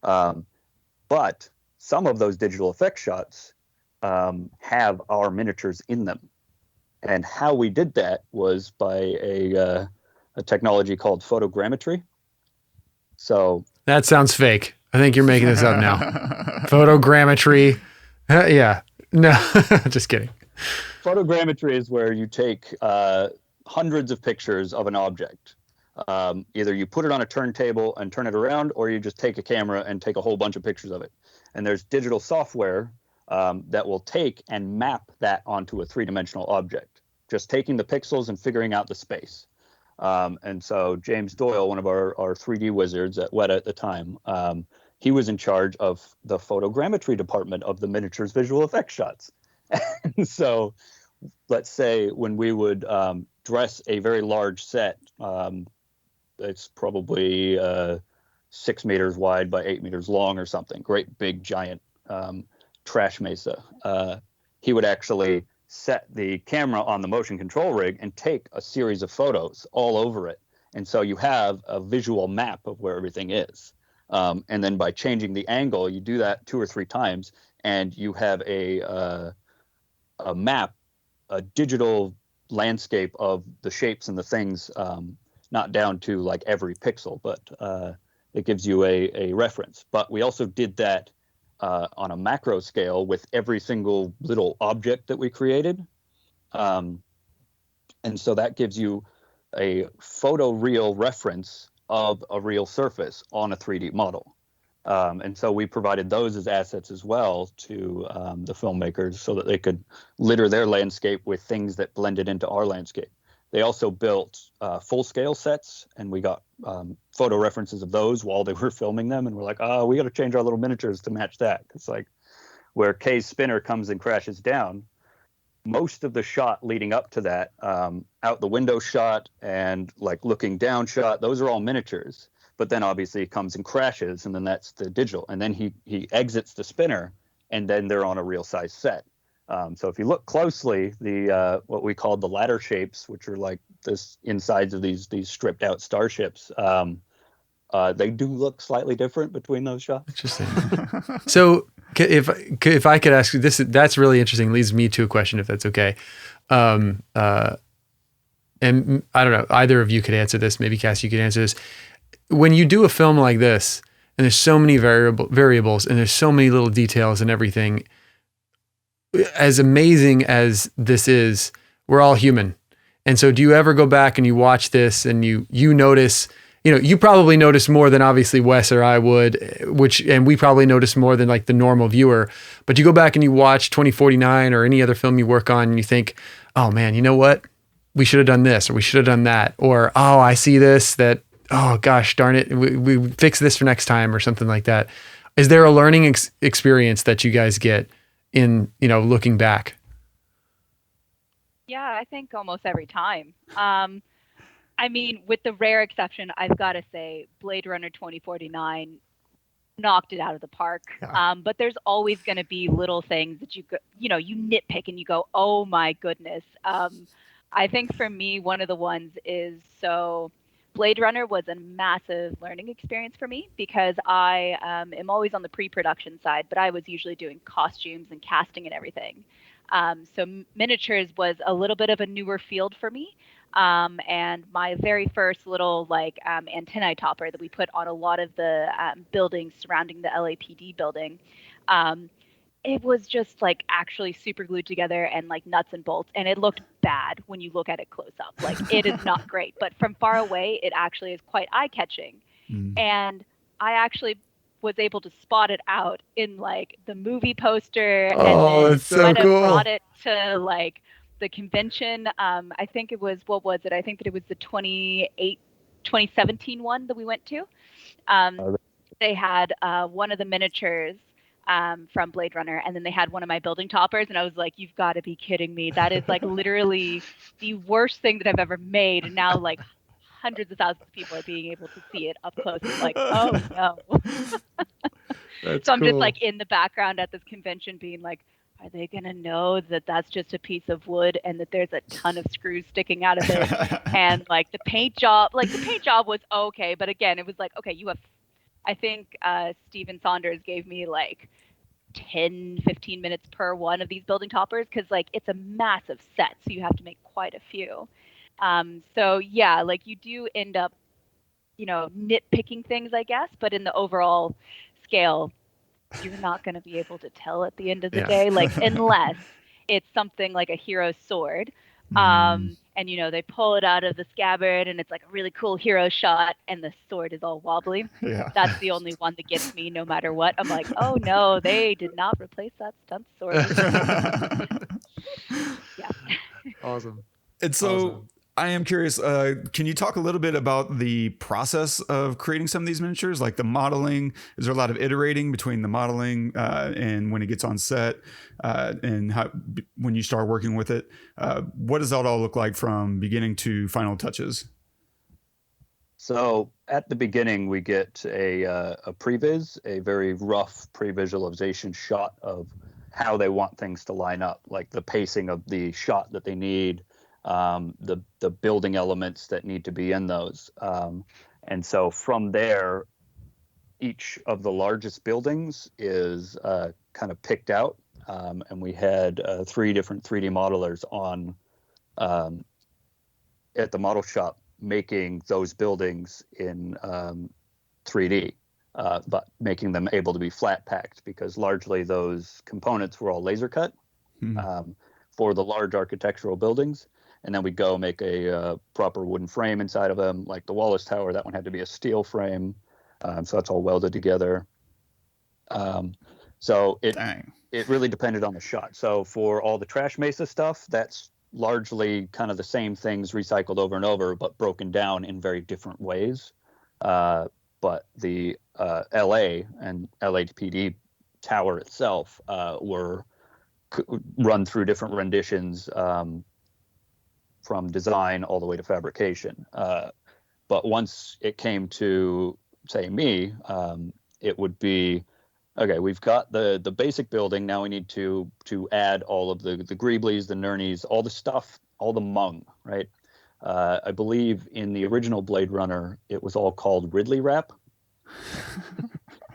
But some of those digital effects shots have our miniatures in them. And how we did that was by a technology called photogrammetry. So that sounds fake. I think you're making this up now. Photogrammetry. Yeah. No, just kidding. Photogrammetry is where you take hundreds of pictures of an object. Either you put it on a turntable and turn it around, or you just take a camera and take a whole bunch of pictures of it. And there's digital software that will take and map that onto a three-dimensional object, just taking the pixels and figuring out the space. And so James Doyle, one of our 3D wizards at Weta at the time, he was in charge of the photogrammetry department of the miniatures visual effects shots. And so let's say when we would dress a very large set, it's probably 6 meters wide by 8 meters long or something, great big giant trash mesa. He would actually set the camera on the motion control rig and take a series of photos all over it. And so you have a visual map of where everything is. And then by changing the angle, you do that 2 or 3 times, and you have a map, a digital landscape of the shapes and the things, not down to like every pixel, but it gives you a reference. But we also did that on a macro scale with every single little object that we created. And so that gives you a photoreal reference of a real surface on a 3D model. And so we provided those as assets as well to the filmmakers so that they could litter their landscape with things that blended into our landscape. They also built full-scale sets, and we got photo references of those while they were filming them. And we're like, oh, we got to change our little miniatures to match that. It's like where Kay's spinner comes and crashes down, most of the shot leading up to that, out the window shot and like looking down shot, those are all miniatures. But then obviously it comes and crashes, and then that's the digital. And then he exits the spinner, and then they're on a real size set. So if you look closely, the what we call the ladder shapes, which are like this insides of these stripped out starships, they do look slightly different between those shots. Interesting. So if I could ask you this, that's really interesting. Leads me to a question, if that's okay. And I don't know, either of you could answer this. Maybe Cass, you could answer this. When you do a film like this, and there's so many variables, and there's so many little details and everything, as amazing as this is, we're all human. And so do you ever go back and you watch this and you notice, you probably notice more than obviously Wes or I would, and we probably notice more than like the normal viewer, but you go back and you watch 2049 or any other film you work on and you think, oh man, you know what? We should have done this, or we should have done that. Or, oh, I see this, that, oh gosh, darn it. We fix this for next time or something like that. Is there a learning experience that you guys get in, looking back? Yeah, I think almost every time. I mean, with the rare exception, I've got to say Blade Runner 2049 knocked it out of the park. Yeah. But there's always going to be little things that you nitpick and you go, oh my goodness. I think for me, one of the ones is, so Blade Runner was a massive learning experience for me because I am always on the pre-production side, but I was usually doing costumes and casting and everything. So miniatures was a little bit of a newer field for me. And my very first little antennae topper that we put on a lot of the buildings surrounding the LAPD building, it was just like actually super glued together and like nuts and bolts, and it looked bad when you look at it close up. Like it is not great, but from far away, it actually is quite eye-catching. And I actually was able to spot it out in like the movie poster. Oh, and that's so cool. Brought it to like the convention. I think it was, what was it? I think that it was the 2017 one that we went to. They had one of the miniatures from Blade Runner, and then they had one of my building toppers, and I was like, you've got to be kidding me. That is like literally the worst thing that I've ever made, and now like hundreds of thousands of people are being able to see it up close. It's like, oh no. So I'm just like in the background at this convention being like, are they going to know that that's just a piece of wood and that there's a ton of screws sticking out of it? And like the paint job was okay, but again, it was like, okay, you have, I think Steven Saunders gave me like 10-15 minutes per one of these building toppers, because like it's a massive set, so you have to make quite a few. So yeah, like you do end up, nitpicking things, I guess, but in the overall scale, you're not going to be able to tell at the end of the day, like unless it's something like a hero's sword. And they pull it out of the scabbard and it's like a really cool hero shot and the sword is all wobbly. Yeah. That's the only one that gets me no matter what. I'm like, oh no, they did not replace that stunt sword. Yeah. Awesome. And so I am curious, can you talk a little bit about the process of creating some of these miniatures, like the modeling? Is there a lot of iterating between the modeling and when it gets on set and how, when you start working with it? What does that all look like from beginning to final touches? So at the beginning, we get a previs, a very rough pre-visualization shot of how they want things to line up, like the pacing of the shot that they need, the building elements that need to be in those. And so from there, each of the largest buildings is kind of picked out. And we had 3 different 3D modelers on at the model shop making those buildings in 3D, but making them able to be flat packed, because largely those components were all laser cut for the large architectural buildings. And then we go make a proper wooden frame inside of them, like the Wallace Tower. That one had to be a steel frame. So that's all welded together. So it really depended on the shot. So for all the trash mesa stuff, that's largely kind of the same things recycled over and over, but broken down in very different ways. But the LA and LAPD tower itself were run through different renditions from design all the way to fabrication. But once it came to, say, me, it would be, okay, we've got the basic building. Now we need to add all of the greeblies, the nurnies, all the stuff, all the mung, right? I believe in the original Blade Runner, it was all called Ridley wrap.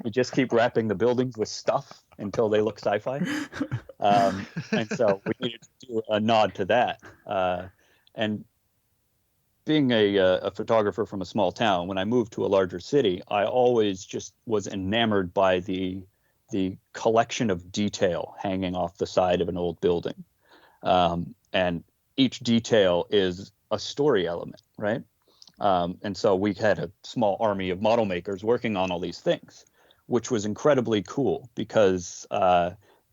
You just keep wrapping the buildings with stuff until they look sci-fi. And so we needed to do a nod to that. And being a photographer from a small town, when I moved to a larger city, I always just was enamored by the collection of detail hanging off the side of an old building. And each detail is a story element, right? And so we had a small army of model makers working on all these things, which was incredibly cool, because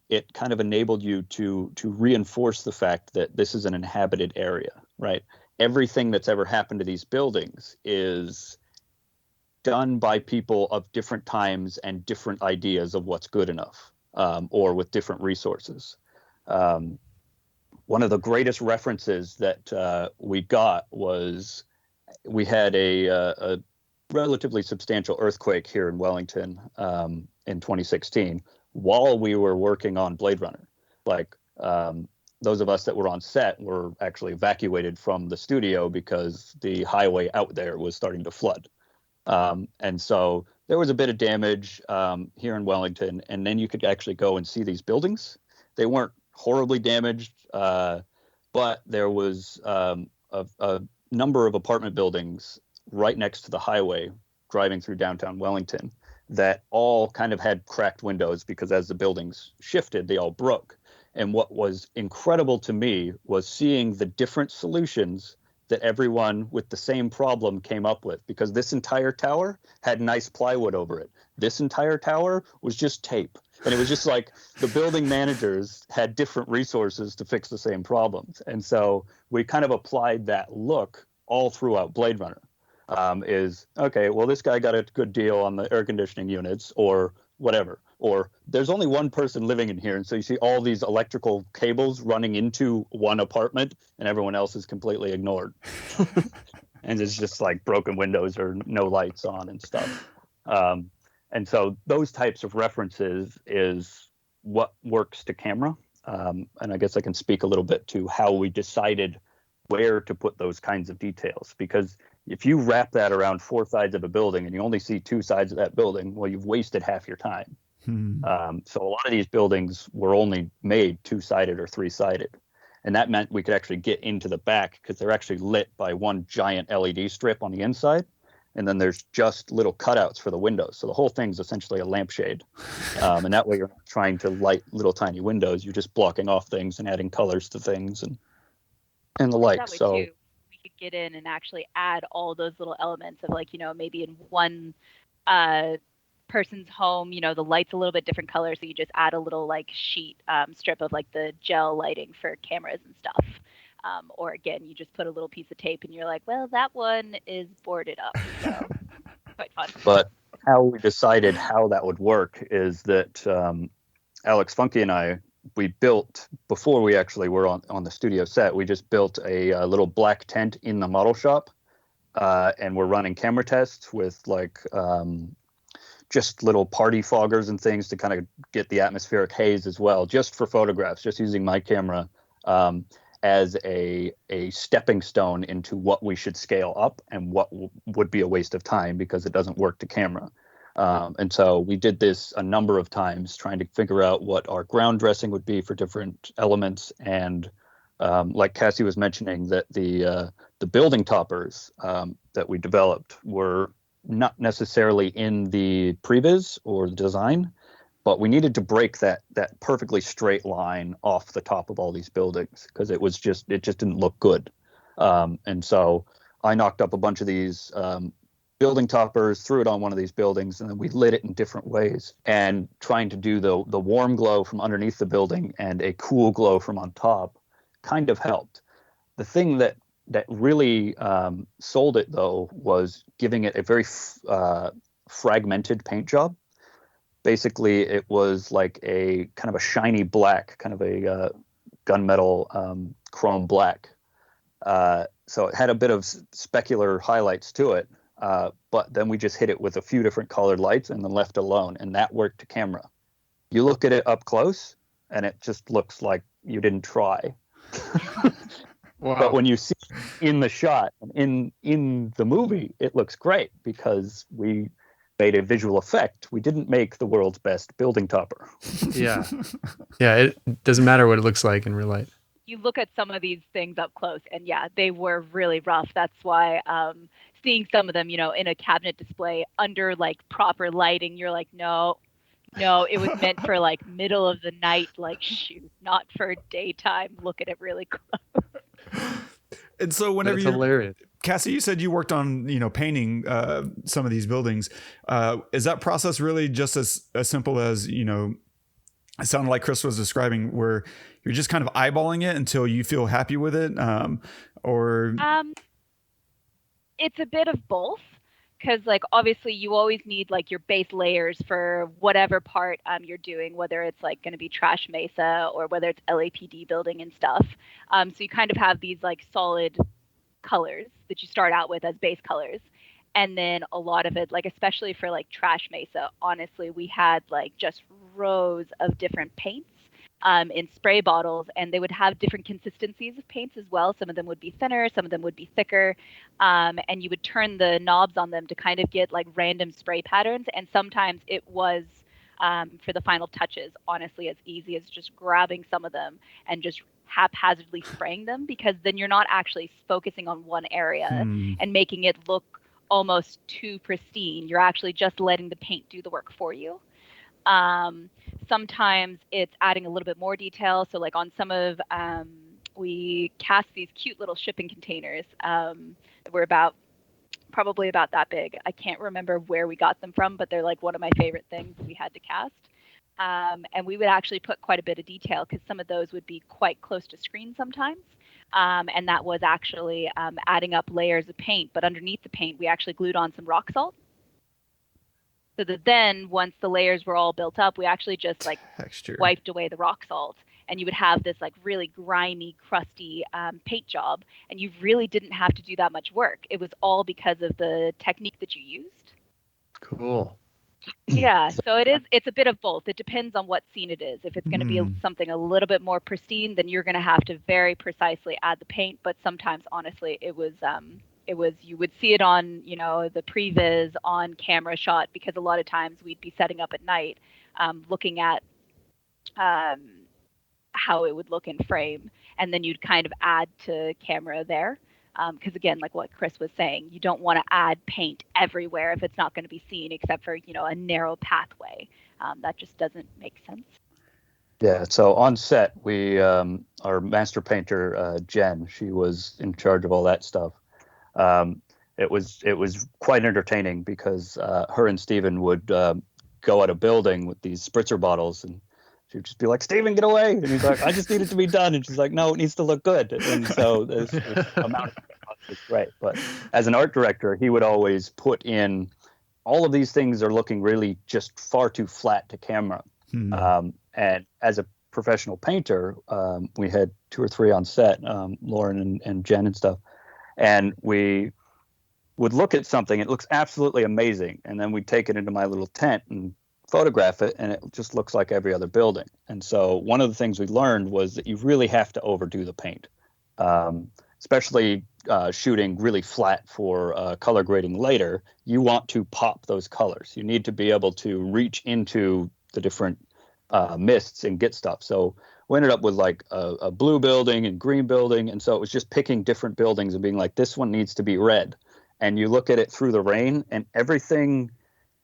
it kind of enabled you to reinforce the fact that this is an inhabited area, right? Everything that's ever happened to these buildings is done by people of different times and different ideas of what's good enough, or with different resources. One of the greatest references that we got was, we had a relatively substantial earthquake here in Wellington in 2016 while we were working on Blade Runner. Like, those of us that were on set were actually evacuated from the studio because the highway out there was starting to flood. And so there was a bit of damage here in Wellington, and then you could actually go and see these buildings. They weren't horribly damaged, but there was a number of apartment buildings right next to the highway driving through downtown Wellington that all kind of had cracked windows, because as the buildings shifted, they all broke. And what was incredible to me was seeing the different solutions that everyone with the same problem came up with, because this entire tower had nice plywood over it. This entire tower was just tape. And it was just like the building managers had different resources to fix the same problems. And so we kind of applied that look all throughout Blade Runner. Is, okay, well, this guy got a good deal on the air conditioning units or whatever. Or there's only one person living in here, and so you see all these electrical cables running into one apartment, and everyone else is completely ignored. And it's just like broken windows or no lights on and stuff. And so those types of references is what works to camera. And I guess I can speak a little bit to how we decided where to put those kinds of details, because if you wrap that around 4 sides of a building and you only see 2 sides of that building, well, you've wasted half your time. So a lot of these buildings were only made 2-sided or 3-sided. And that meant we could actually get into the back, because they're actually lit by one giant LED strip on the inside. And then there's just little cutouts for the windows. So the whole thing's essentially a lampshade. And that way you're not trying to light little tiny windows. You're just blocking off things and adding colors to things and the like. That way So too, we could get in and actually add all those little elements of, like, maybe in one person's home, the light's a little bit different color, so you just add a little like sheet strip of like the gel lighting for cameras and stuff. Or again, you just put a little piece of tape and you're like, well, that one is boarded up. So quite fun. But how we decided how that would work is that Alex Funky and I, we built, before we actually were on the studio set, we just built a little black tent in the model shop and we're running camera tests with like just little party foggers and things to kind of get the atmospheric haze as well, just for photographs, just using my camera as a stepping stone into what we should scale up and what would be a waste of time because it doesn't work to camera. And so we did this a number of times, trying to figure out what our ground dressing would be for different elements. And like Cassie was mentioning, that the building toppers that we developed were not necessarily in the previs or the design, but we needed to break that perfectly straight line off the top of all these buildings because it just didn't look good. And so I knocked up a bunch of these building toppers, threw it on one of these buildings, and then we lit it in different ways. And trying to do the warm glow from underneath the building and a cool glow from on top kind of helped. The thing that really sold it, though, was giving it a very fragmented paint job. Basically, it was like a kind of a shiny black, kind of a gunmetal chrome black. So it had a bit of specular highlights to it, but then we just hit it with a few different colored lights and then left it alone, and that worked to camera. You look at it up close, and it just looks like you didn't try. Wow. But when you see it in the shot, in the movie, it looks great because we made a visual effect. We didn't make the world's best building topper. Yeah. It doesn't matter what it looks like in real light. You look at some of these things up close, and yeah, they were really rough. That's why seeing some of them, in a cabinet display under like proper lighting, you're like, no, it was meant for like middle of the night, like shoot, not for daytime. Look at it really close. And so whenever That's hilarious. Cassie, you said you worked on, painting some of these buildings. Is that process really just as simple as, it sounded like Chris was describing, where you're just kind of eyeballing it until you feel happy with it? Or it's a bit of both, because like obviously you always need like your base layers for whatever part you're doing, whether it's like going to be trash mesa or whether it's LAPD building and stuff. So you kind of have these like solid colors that you start out with as base colors, and then a lot of it, like especially for like trash mesa, honestly, we had like just rows of different paints in spray bottles, and they would have different consistencies of paints as well. Some of them would be thinner, some of them would be thicker, and you would turn the knobs on them to kind of get like random spray patterns. And sometimes it was for the final touches, honestly, as easy as just grabbing some of them and just haphazardly spraying them, because then you're not actually focusing on one area and making it look almost too pristine. You're actually just letting the paint do the work for you. Sometimes it's adding a little bit more detail. So like on some of, we cast these cute little shipping containers that were probably about that big. I can't remember where we got them from, but they're like one of my favorite things we had to cast. And we would actually put quite a bit of detail because some of those would be quite close to screen sometimes. And that was actually adding up layers of paint. But underneath the paint, we actually glued on some rock salt. So that then once the layers were all built up, we actually just like wiped away the rock salt. And you would have this like really grimy, crusty paint job. And you really didn't have to do that much work. It was all because of the technique that you used. Cool. Yeah, so it's a bit of both. It depends on what scene it is. If it's going to be something a little bit more pristine, then you're going to have to very precisely add the paint. But sometimes, honestly, it was you would see it on, the previs on camera shot, because a lot of times we'd be setting up at night, looking at how it would look in frame, and then you'd kind of add to camera there. Because again, like what Chris was saying, you don't want to add paint everywhere if it's not going to be seen, except for, a narrow pathway. That just doesn't make sense. Yeah, so on set, we our master painter, Jen, she was in charge of all that stuff. It was quite entertaining because her and Steven would go at a building with these spritzer bottles, and she'd just be like, "Steven, get away!" And he's like, "I just need it to be done." And she's like, "No, it needs to look good." And so this amount of was great. But as an art director, he would always put in all of these things are looking really just far too flat to camera. And as a professional painter, we had 2 or 3 on set, Lauren and Jen and stuff. And we would look at something, it looks absolutely amazing, and then we'd take it into my little tent and photograph it, and it just looks like every other building. And so one of the things we learned was that you really have to overdo the paint, especially shooting really flat for color grading later. You want to pop those colors. You need to be able to reach into the different mists and get stuff. So we ended up with like a blue building and green building, and so it was just picking different buildings and being like, this one needs to be red. And you look at it through the rain, and everything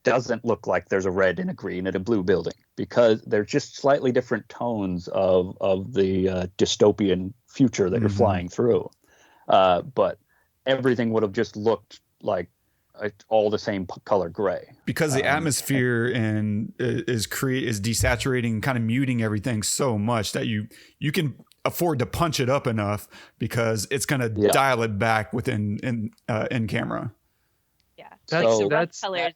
doesn't look like there's a red and a green and a blue building, because they're just slightly different tones of the dystopian future that you're flying through. But everything would have just looked like all the same color gray, because the atmosphere is desaturating, kind of muting everything so much that you can afford to punch it up enough, because it's going to dial it back within in camera. Yeah. That's colors.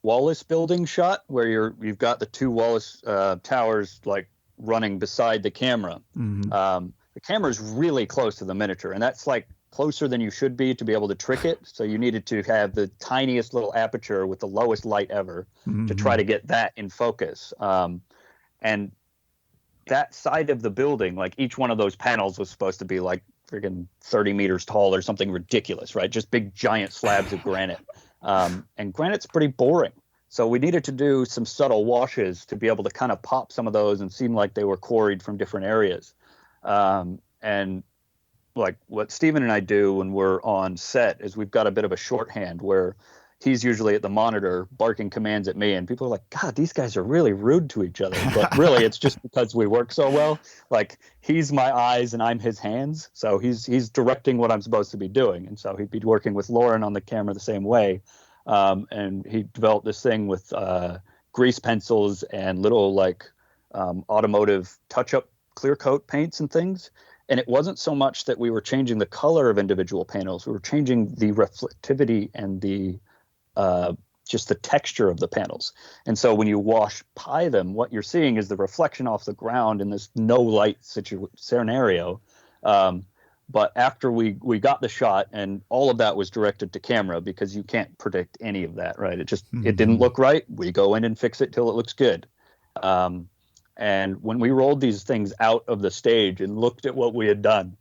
Wallace building shot where you've got the two Wallace towers like running beside the camera. The camera is really close to the miniature, and that's like closer than you should be to be able to trick it. So you needed to have the tiniest little aperture with the lowest light ever to try to get that in focus. And that side of the building, like each one of those panels was supposed to be like friggin' 30 meters tall or something ridiculous, right? Just big giant slabs of granite. And granite's pretty boring. So we needed to do some subtle washes to be able to kind of pop some of those and seem like they were quarried from different areas. And like what Steven and I do when we're on set is we've got a bit of a shorthand where he's usually at the monitor barking commands at me, and people are like, God, these guys are really rude to each other. But really, it's just because we work so well. Like, he's my eyes and I'm his hands. So he's directing what I'm supposed to be doing. And so he'd be working with Lauren on the camera the same way. And he developed this thing with grease pencils and little like automotive touch-up clear coat paints and things. And it wasn't so much that we were changing the color of individual panels. We were changing the reflectivity and the just the texture of the panels. And so when you wash by them, what you're seeing is the reflection off the ground in this no light scenario. But after we got the shot, and all of that was directed to camera, because you can't predict any of that, right? It just it didn't look right. We go in and fix it till it looks good. And when we rolled these things out of the stage and looked at what we had done,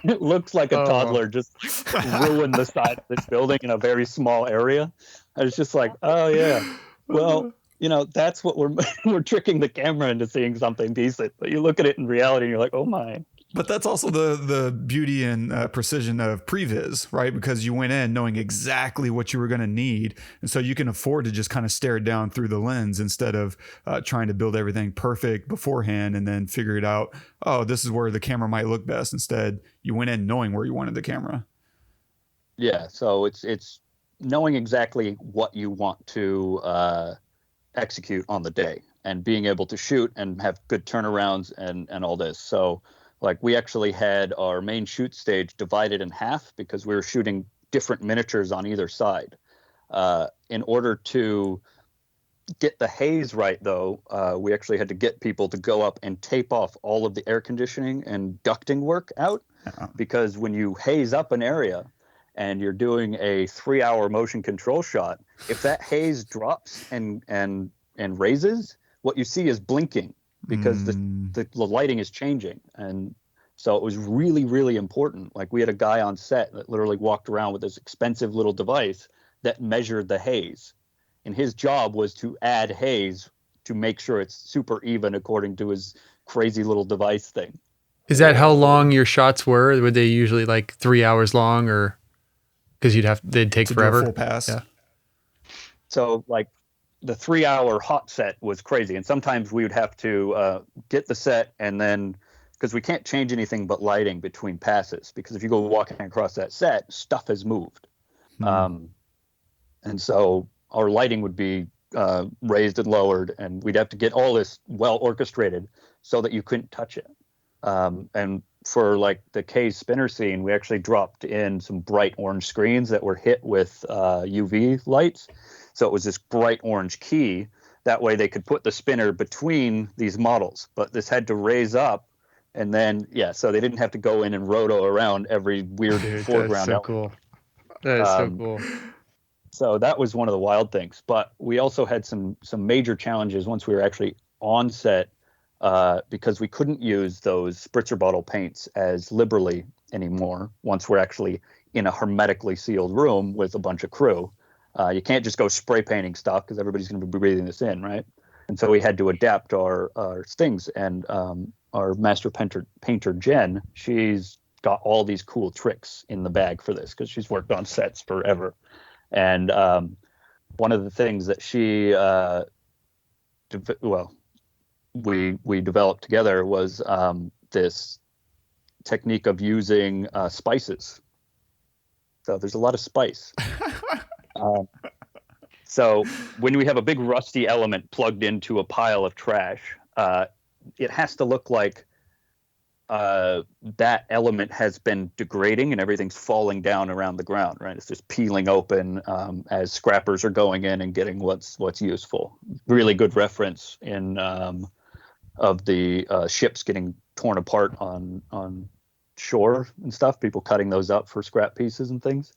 it looks like a toddler just ruined the side of this building in a very small area. I was just like, oh yeah, well, you know, that's what we're tricking the camera into seeing something decent. But you look at it in reality and you're like, oh my. But that's also the beauty and precision of previs, right? Because you went in knowing exactly what you were going to need. And so you can afford to just kind of stare it down through the lens instead of trying to build everything perfect beforehand and then figure it out. Oh, this is where the camera might look best. Instead, you went in knowing where you wanted the camera. Yeah. So it's knowing exactly what you want to execute on the day and being able to shoot and have good turnarounds and all this. So, like, we actually had our main shoot stage divided in half because we were shooting different miniatures on either side. In order to get the haze right, though, we actually had to get people to go up and tape off all of the air conditioning and ducting work out. Because when you haze up an area and you're doing a 3-hour motion control shot, if that haze drops and raises, what you see is blinking, because the lighting is changing. And so it was really, really important. Like, we had a guy on set that literally walked around with this expensive little device that measured the haze. And his job was to add haze to make sure it's super even according to his crazy little device thing. Is that how long your shots were? Were they usually like 3 hours long, or because they'd take forever? Do a full pass. Yeah. So like, the 3-hour hot set was crazy. And sometimes we would have to get the set, and then, because we can't change anything but lighting between passes, because if you go walking across that set, stuff has moved. And so our lighting would be raised and lowered, and we'd have to get all this well orchestrated so that you couldn't touch it. And for like the Kay's spinner scene, we actually dropped in some bright orange screens that were hit with UV lights. So it was this bright orange key. That way they could put the spinner between these models. But this had to raise up, and then, so they didn't have to go in and roto around every weird foreground. That's so cool. That is so cool. So that was one of the wild things. But we also had some major challenges once we were actually on set, because we couldn't use those spritzer bottle paints as liberally anymore once we're actually in a hermetically sealed room with a bunch of crew. You can't just go spray painting stuff because everybody's going to be breathing this in, right? And so we had to adapt our things. And our master painter, Jen, she's got all these cool tricks in the bag for this because she's worked on sets forever. And one of the things that she, we developed together was this technique of using spices. So there's a lot of spice. So when we have a big rusty element plugged into a pile of trash, it has to look like that element has been degrading and everything's falling down around the ground, right? It's just peeling open as scrappers are going in and getting what's useful. Really good reference in of the ships getting torn apart on shore and stuff, people cutting those up for scrap pieces and things.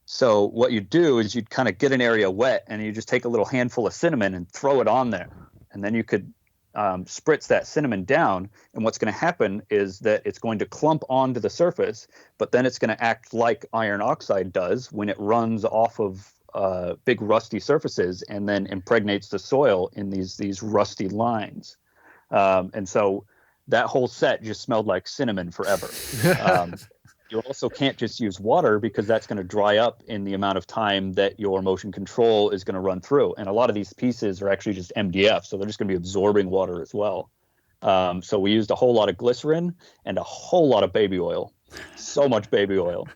So what you do is you'd kind of get an area wet and you just take a little handful of cinnamon and throw it on there. And then you could spritz that cinnamon down. And what's going to happen is that it's going to clump onto the surface, but then it's going to act like iron oxide does when it runs off of big rusty surfaces and then impregnates the soil in these rusty lines. And so that whole set just smelled like cinnamon forever. You also can't just use water because that's going to dry up in the amount of time that your motion control is going to run through. And a lot of these pieces are actually just MDF, so they're just going to be absorbing water as well. So we used a whole lot of glycerin and a whole lot of baby oil. So much baby oil.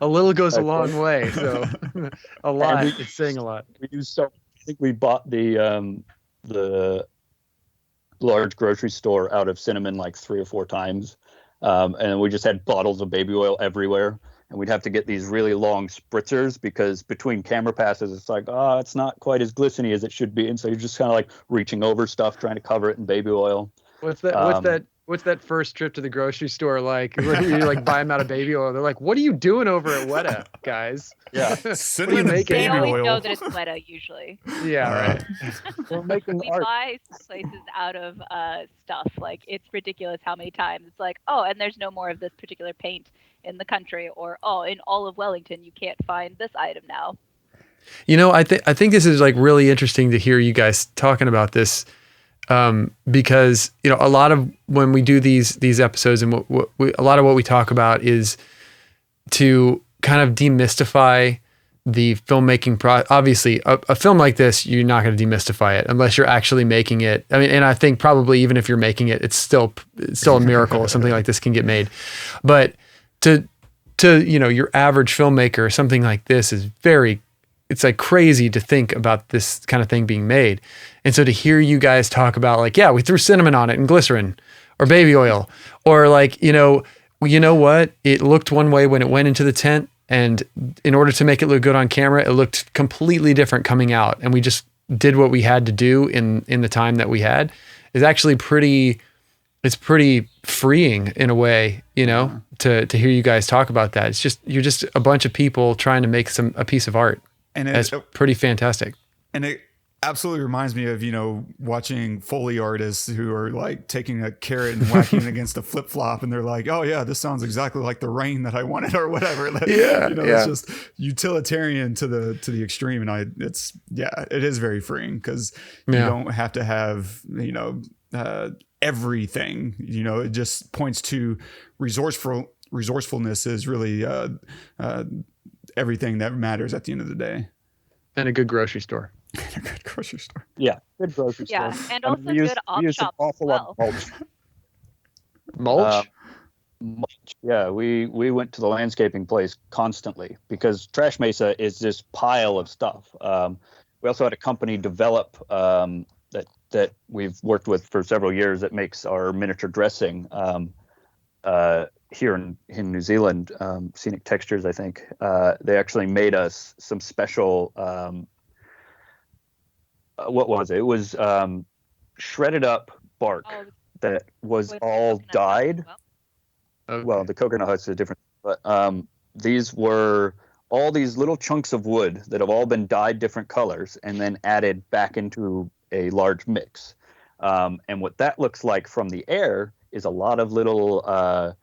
A little goes a long way. So a lot. It's saying a lot. We used I think we bought the large grocery store out of cinnamon like 3 or 4 times. And we just had bottles of baby oil everywhere. And we'd have to get these really long spritzers because between camera passes, it's like, it's not quite as glistening as it should be. And so you're just kind of like reaching over stuff, trying to cover it in baby oil. What's that first trip to the grocery store like? Where you like buy them out of baby oil? They're like, "What are you doing over at Weta, guys?" Yeah, sitting in They baby always oil. know that it's Weta usually. Yeah, right. We buy places out of stuff. Like, it's ridiculous how many times it's like, and there's no more of this particular paint in the country, or in all of Wellington you can't find this item now. You know, I think this is like really interesting to hear you guys talking about this. Because a lot of when we do these episodes and a lot of what we talk about is to kind of demystify the filmmaking process. Obviously, a film like this, you're not going to demystify it unless you're actually making it. I mean, and I think probably even if you're making it, it's still a miracle something like this can get made. But to your average filmmaker, something like this is it's like crazy to think about this kind of thing being made. And so to hear you guys talk about like, we threw cinnamon on it and glycerin or baby oil, or like, you know what? It looked one way when it went into the tent. And in order to make it look good on camera, it looked completely different coming out. And we just did what we had to do in the time that we had. Is actually pretty freeing in a way, to hear you guys talk about that. It's just, you're just a bunch of people trying to make a piece of art. And it's pretty fantastic. And it absolutely reminds me of, watching Foley artists who are like taking a carrot and whacking it against a flip flop. And they're like, oh yeah, this sounds exactly like the rain that I wanted or whatever. It's just utilitarian to the extreme. And it is very freeing because you don't have to have, everything, it just points to resourcefulness is really, everything that matters at the end of the day. And a good grocery store. A good grocery store. Yeah, good grocery store. Yeah, and also good op shops as well. Mulch? Mulch. Yeah, we went to the landscaping place constantly because Trash Mesa is this pile of stuff. We also had a company develop that we've worked with for several years that makes our miniature dressing. Here in New Zealand, Scenic Textures, I think, they actually made us some special, what was it? It was shredded up bark that was all dyed. Okay. Well, the coconut huts are different, but these were all these little chunks of wood that have all been dyed different colors and then added back into a large mix. And what that looks like from the air is a lot of little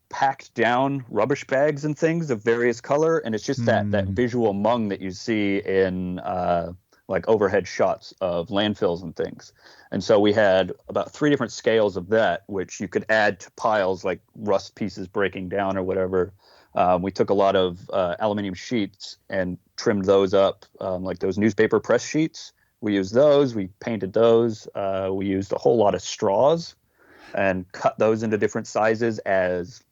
packed down rubbish bags and things of various color, and it's just that visual mung that you see in like overhead shots of landfills and things. And so we had about 3 different scales of that, which you could add to piles like rust pieces breaking down or whatever. We took a lot of aluminum sheets and trimmed those up, like those newspaper press sheets. We used those. We painted those. We used a whole lot of straws and cut those into different sizes as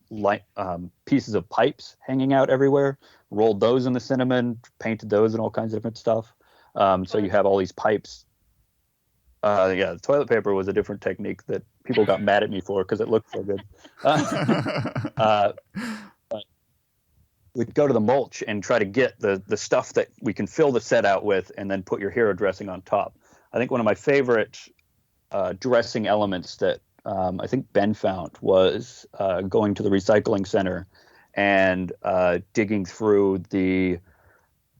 pieces of pipes hanging out everywhere. Rolled those in the cinnamon, painted those and all kinds of different stuff. So you have all these pipes. The toilet paper was a different technique that people got mad at me for because it looked so good. We'd go to the mulch and try to get the stuff that we can fill the set out with and then put your hero dressing on top. I think one of my favorite dressing elements that I think Ben found was going to the recycling center and digging through the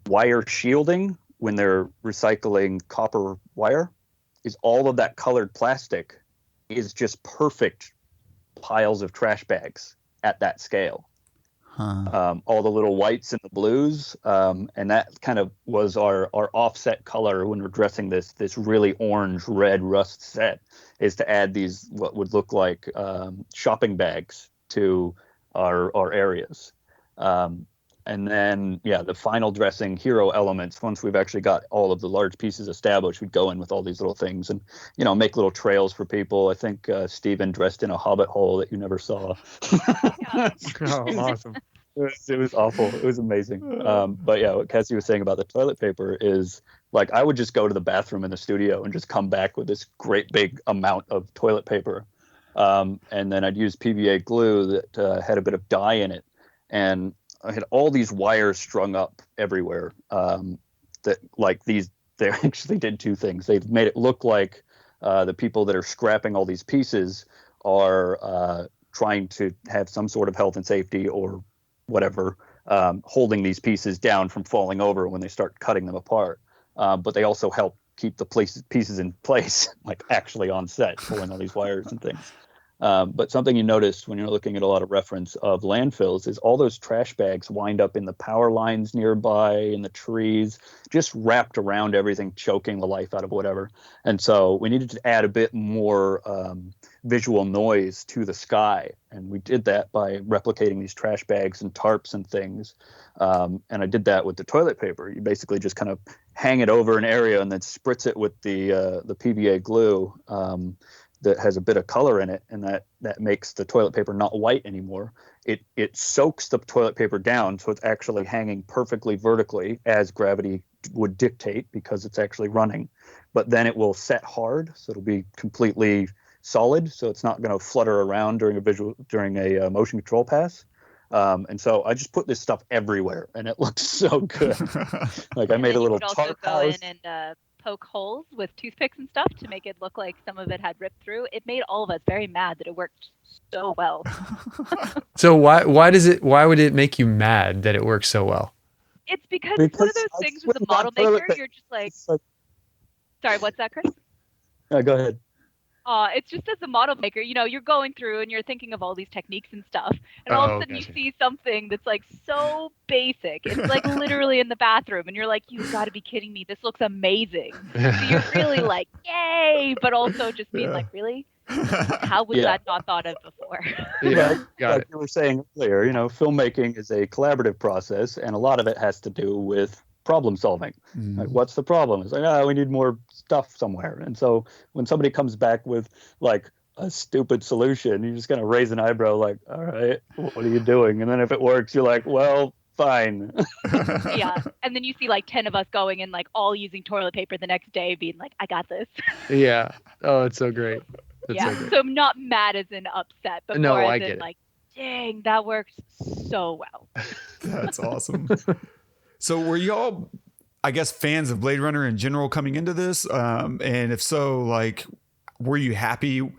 wire shielding when they're recycling copper wire. Is all of that colored plastic is just perfect piles of trash bags at that scale. All the little whites and the blues, and that kind of was our offset color when we're dressing this really orange red rust set, is to add these what would look like shopping bags to our areas. And then the final dressing hero elements, once we've actually got all of the large pieces established, we'd go in with all these little things and make little trails for people. I think Steven dressed in a hobbit hole that you never saw. Oh, awesome. It was awful. It was amazing. But what Cassie was saying about the toilet paper is, like, I would just go to the bathroom in the studio and just come back with this great big amount of toilet paper. And then I'd use PVA glue that had a bit of dye in it. And I had all these wires strung up everywhere that, like, they actually did 2 things. They made it look like the people that are scrapping all these pieces are trying to have some sort of health and safety or whatever, holding these pieces down from falling over when they start cutting them apart. But they also help keep the pieces in place, like actually on set, pulling all these wires and things. But something you notice when you're looking at a lot of reference of landfills is all those trash bags wind up in the power lines nearby, in the trees, just wrapped around everything, choking the life out of whatever. And so we needed to add a bit more visual noise to the sky. And we did that by replicating these trash bags and tarps and things. And I did that with the toilet paper. You basically just kind of hang it over an area and then spritz it with the PVA glue that has a bit of color in it, and that makes the toilet paper not white anymore. It soaks the toilet paper down, so it's actually hanging perfectly vertically as gravity would dictate because it's actually running. But then it will set hard, so it'll be completely solid, so it's not going to flutter around during a motion control pass. And so I just put this stuff everywhere, and it looks so good. Like, I made a little tarp house. You could also go in and poke holes with toothpicks and stuff to make it look like some of it had ripped through. It made all of us very mad that it worked so well. So why would it make you mad that it works so well? It's because it's one of those things with a model maker, you're just like, sorry, what's that, Chris? Go ahead. It's just as a model maker, you're going through and you're thinking of all these techniques and stuff, and all of a sudden you see something that's like so basic. It's like literally in the bathroom, and you're like, you've got to be kidding me. This looks amazing. So you're really like, yay, but also just being like, really? How was that not thought of before? Like you were saying earlier, filmmaking is a collaborative process, and a lot of it has to do with problem solving. Like, what's the problem? It's like, we need more stuff somewhere. And so when somebody comes back with like a stupid solution, you're just gonna raise an eyebrow, like, all right, what are you doing? And then if it works, you're like, well, fine. Yeah. And then you see like 10 of us going and like all using toilet paper the next day, being like, I got this. Yeah. Oh, it's so great. So great. So I'm not mad as in upset, but no, more I as get in it. like, dang, that works so well. That's awesome. So were y'all, I guess, fans of Blade Runner in general coming into this? And if so, like, were you happy?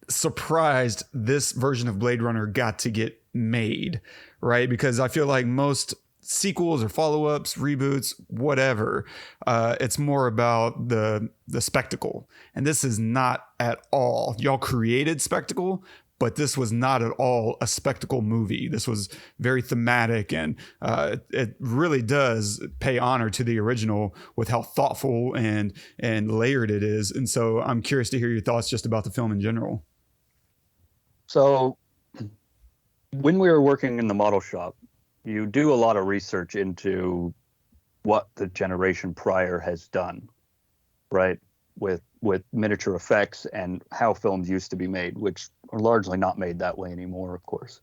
surprised this version of Blade Runner got to get made, right? Because I feel like most sequels or follow-ups, reboots, whatever, it's more about the spectacle. And this is not at all. Y'all created spectacle, but this was not at all a spectacle movie. This was very thematic, and it really does pay honor to the original with how thoughtful and layered it is. And so I'm curious to hear your thoughts just about the film in general. So when we were working in the model shop, you do a lot of research into what the generation prior has done, right? With miniature effects and how films used to be made, which are largely not made that way anymore, of course,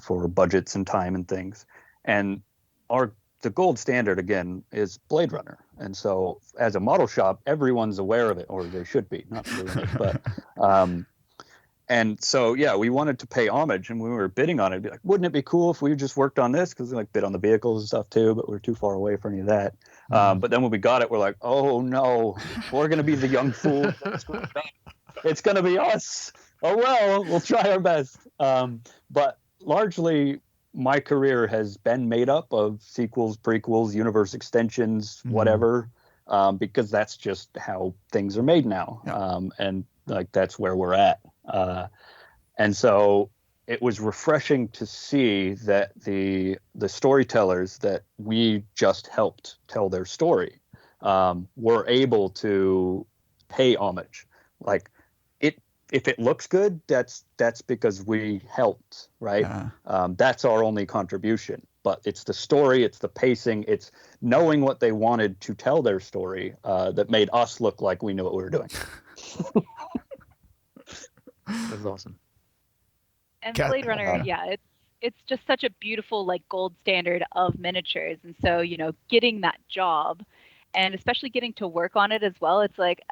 for budgets and time and things. And the gold standard, again, is Blade Runner. And so as a model shop, everyone's aware of it, or they should be, not doing it, but and so, yeah, we wanted to pay homage, and when we were bidding on it, be like, wouldn't it be cool if we just worked on this? Because we like bid on the vehicles and stuff too, but we're too far away for any of that. But then when we got it, we're like, oh no, we're going to be the young fool. It's going to be us. Oh, well, we'll try our best. But largely, my career has been made up of sequels, prequels, universe extensions, whatever, because that's just how things are made now. Yeah. And like, that's where we're at. And so it was refreshing to see that the storytellers that we just helped tell their story were able to pay homage. Like, if it looks good, that's because we helped, right? Yeah. That's our only contribution. But it's the story, it's the pacing, it's knowing what they wanted to tell their story that made us look like we knew what we were doing. That's awesome. And Blade Runner, yeah, it's just such a beautiful, like, gold standard of miniatures. And so, getting that job, and especially getting to work on it as well, it's like,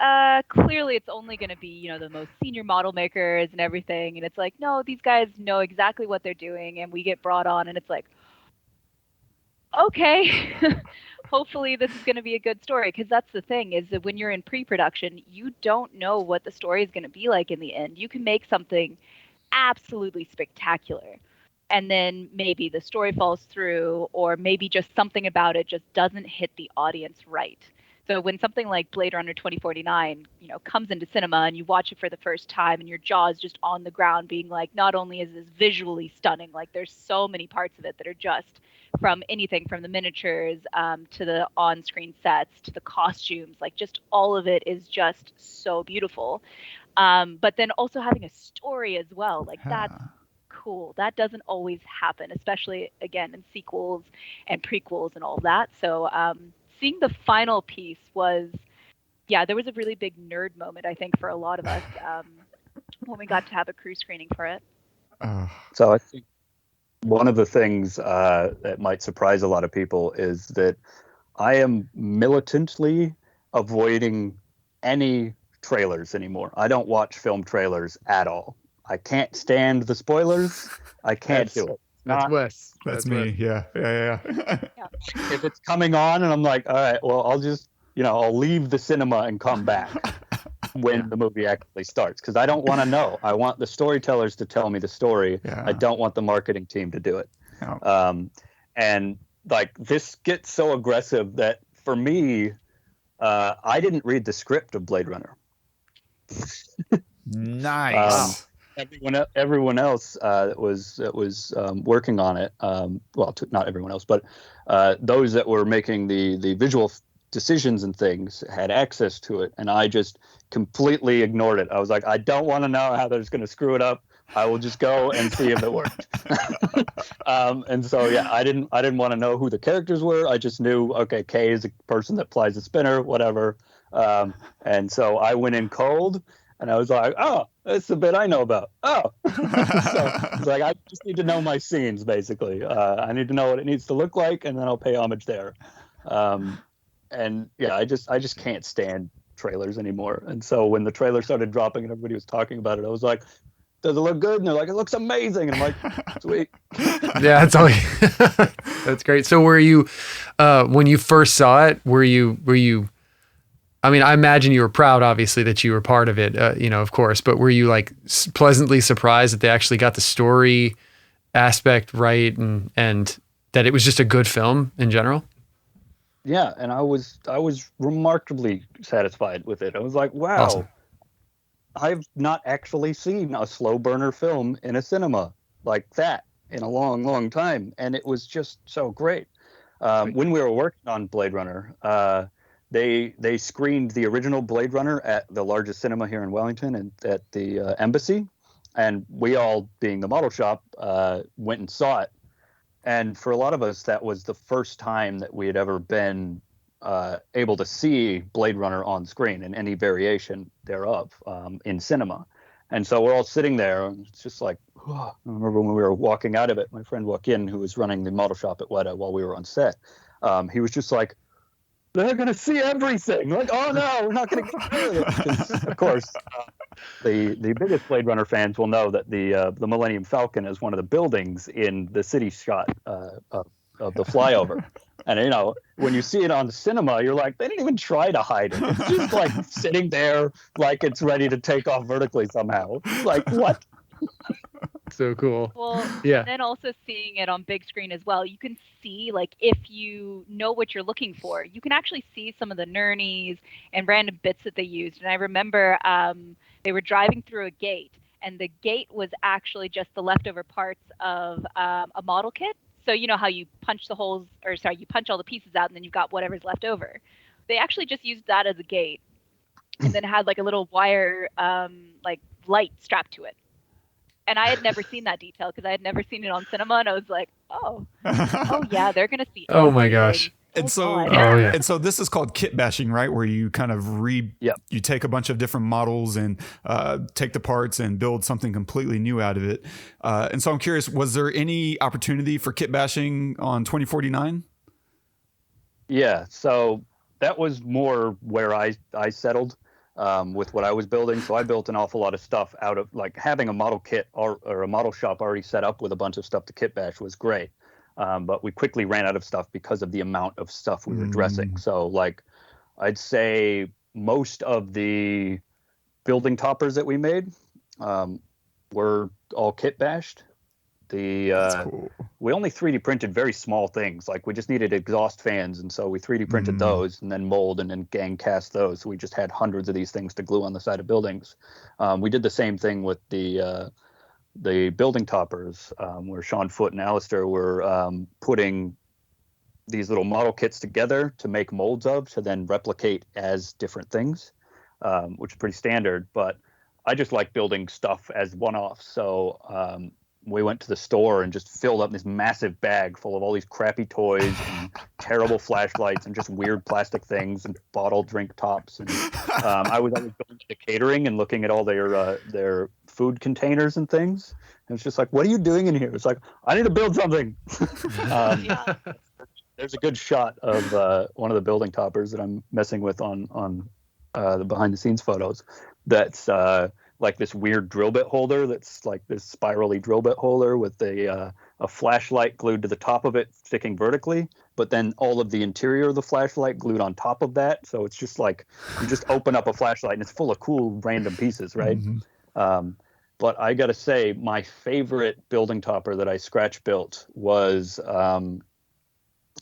clearly it's only going to be, the most senior model makers and everything. And it's like, no, these guys know exactly what they're doing, and we get brought on, and it's like, okay, hopefully this is going to be a good story. Because that's the thing, is that when you're in pre-production, you don't know what the story is going to be like in the end. You can make something absolutely spectacular, and then maybe the story falls through, or maybe just something about it just doesn't hit the audience right. So when something like Blade Runner 2049, comes into cinema and you watch it for the first time and your jaw is just on the ground being like, not only is this visually stunning, like there's so many parts of it that are just, from anything from the miniatures to the on-screen sets to the costumes, like just all of it is just so beautiful. But then also having a story as well, like that's cool. That doesn't always happen, especially, again, in sequels and prequels and all that. So seeing the final piece was, there was a really big nerd moment, I think, for a lot of us when we got to have a crew screening for it. So I think one of the things that might surprise a lot of people is that I am militantly avoiding any trailers anymore. I don't watch film trailers at all. I can't stand the spoilers. I can't do it. That's Wes. That's me. Wes. Yeah. If it's coming on and I'm like, all right, well, I'll just, I'll leave the cinema and come back when the movie actually starts, because I don't want to know. I want the storytellers to tell me the story. Yeah. I don't want the marketing team to do it. Yeah. And like, this gets so aggressive that for me, I didn't read the script of Blade Runner. Nice. Everyone else that was working on it, not everyone else, but those that were making the visual decisions and things had access to it, and I just completely ignored it. I was like, I don't want to know how they're just going to screw it up. I will just go and see if it worked. And so, I didn't want to know who the characters were. I just knew, okay, Kay is a person that flies a spinner, whatever. And so I went in cold, and I was like, oh, that's the bit I know about. Oh, so it's like, I just need to know my scenes, basically. I need to know what it needs to look like, and then I'll pay homage there. And I just can't stand trailers anymore. And so when the trailer started dropping and everybody was talking about it, I was like, does it look good? And they're like, it looks amazing. And I'm like, sweet. Yeah, that's all. That's great. So were you, when you first saw it, were you I mean, I imagine you were proud, obviously, that you were part of it, of course, but were you like pleasantly surprised that they actually got the story aspect right and that it was just a good film in general? Yeah, and I was remarkably satisfied with it. I was like, wow, Awesome. I've not actually seen a slow burner film in a cinema like that in a long, long time, and it was just so great. When we were working on Blade Runner, they screened the original Blade Runner at the largest cinema here in Wellington and at the embassy, and we all, being the model shop, went and saw it. And for a lot of us, that was the first time that we had ever been able to see Blade Runner on screen and any variation thereof in cinema. And so we're all sitting there, and it's just like, I remember when we were walking out of it, my friend Joaquin, who was running the model shop at Weta while we were on set, he was just like, they're going to see everything. Like, oh no, we're not going to get rid of it. 'Cause, of course, the biggest Blade Runner fans will know that the Millennium Falcon is one of the buildings in the city shot of the flyover. And when you see it on the cinema, you're like, they didn't even try to hide it. It's just like sitting there, like it's ready to take off vertically somehow. Like, what? So cool. Well, Yeah. and then also seeing it on big screen as well, you can see, like, if you know what you're looking for, you can actually see some of the nurnies and random bits that they used. And I remember they were driving through a gate, and the gate was actually just the leftover parts of a model kit. So you know how you punch the holes, or sorry, you punch all the pieces out, and then you've got whatever's left over. They actually just used that as a gate, and then had like a little wire, like light strapped to it. And I had never seen that detail because I had never seen it on cinema, and I was like, oh yeah, they're gonna see. Oh my everything. gosh. And so, God. yeah. and so this is called kit bashing, right? Where you kind of you take a bunch of different models and take the parts and build something completely new out of it. And so I'm curious, was there any opportunity for kit bashing on 2049? Yeah, so that was more where I settled with what I was building. So I built an awful lot of stuff out of, like, having a model kit or a model shop already set up with a bunch of stuff to kit bash was great. But we quickly ran out of stuff because of the amount of stuff we were dressing. So, like, I'd say most of the building toppers that we made were all kit bashed. That's cool. We only 3D printed very small things. Like, we just needed exhaust fans, and so we 3D printed those and then mold and then gang cast those. So we just had hundreds of these things to glue on the side of buildings. We did the same thing with the building toppers, where Sean Foote and Alistair were putting these little model kits together to make molds of, to then replicate as different things, which is pretty standard. But I just like building stuff as one-offs. So we went to the store and just filled up this massive bag full of all these crappy toys and terrible flashlights and just weird plastic things and bottle drink tops. And I was always going to catering and looking at all their food containers and things. And it's just like, what are you doing in here? It's like, I need to build something. There's a good shot of one of the building toppers that I'm messing with on the behind the scenes photos. That's like this weird drill bit holder that's like this spirally drill bit holder with a flashlight glued to the top of it, sticking vertically, but then all of the interior of the flashlight glued on top of that. So it's just like you just open up a flashlight and it's full of cool random pieces, right? But I got to say, my favorite building topper that I scratch built was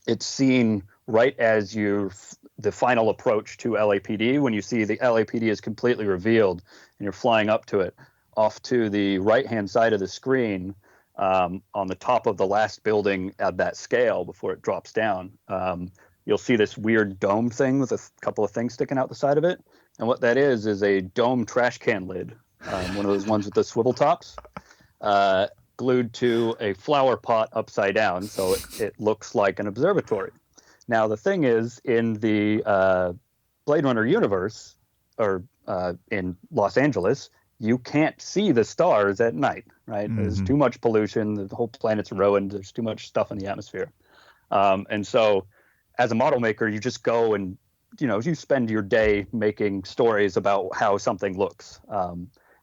it's seen right as the final approach to LAPD, when you see the LAPD is completely revealed and you're flying up to it. Off to the right-hand side of the screen, on the top of the last building at that scale before it drops down, you'll see this weird dome thing with a couple of things sticking out the side of it. And what that is a dome trash can lid, one of those ones with the swivel tops, glued to a flower pot upside down, so it looks like an observatory. Now, the thing is, in the Blade Runner universe, or in Los Angeles, you can't see the stars at night, right? There's too much pollution. The whole planet's ruined. There's too much stuff in the atmosphere. And so as a model maker, you just go and, you spend your day making stories about how something looks.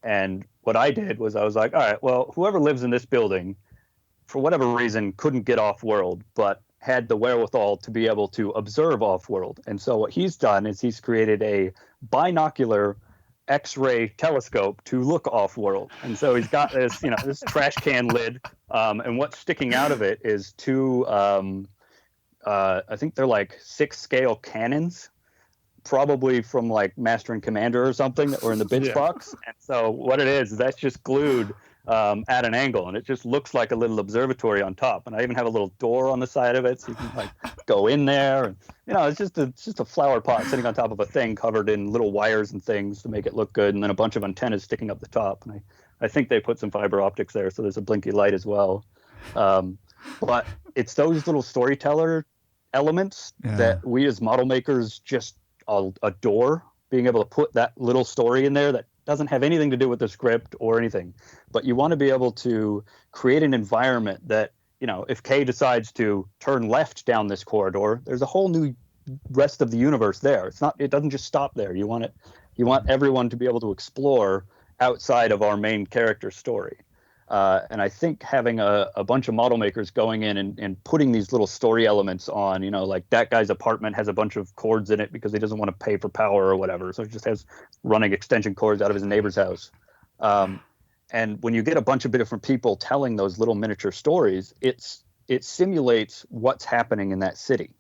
And what I did was I was like, all right, well, whoever lives in this building, for whatever reason, couldn't get off world, but had the wherewithal to be able to observe off-world. And so what he's done is he's created a binocular X-ray telescope to look off-world. And so he's got this, this trash can lid, and what's sticking out of it is two, I think they're like 6-scale cannons, probably from like Master and Commander or something, that were in the bitch box. And so what it is that's just glued at an angle, and it just looks like a little observatory on top. And I even have a little door on the side of it, so you can like go in there. And it's just a flower pot sitting on top of a thing covered in little wires and things to make it look good, and then a bunch of antennas sticking up the top. And I think they put some fiber optics there, so there's a blinky light as well. But it's those little storyteller elements that we as model makers just adore, being able to put that little story in there that doesn't have anything to do with the script or anything, but you want to be able to create an environment that, if Kay decides to turn left down this corridor, there's a whole new rest of the universe there. It doesn't just stop there. You want everyone to be able to explore outside of our main character story. And I think having a bunch of model makers going in and putting these little story elements on, like that guy's apartment has a bunch of cords in it because he doesn't want to pay for power or whatever. So he just has running extension cords out of his neighbor's house. And when you get a bunch of different people telling those little miniature stories, it simulates what's happening in that city.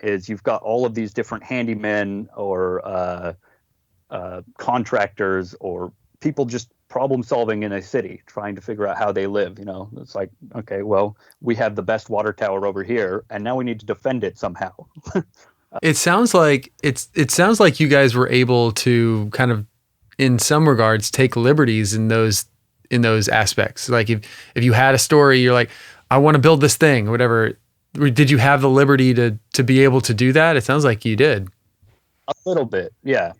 Is you've got all of these different handymen or contractors or people just problem solving in a city, trying to figure out how they live. It's like, okay, well, we have the best water tower over here, and now we need to defend it somehow. It sounds like you guys were able to kind of, in some regards, take liberties in those aspects. Like if you had a story, you're like, I want to build this thing, or whatever. Did you have the liberty to be able to do that? It sounds like you did. A little bit, yeah.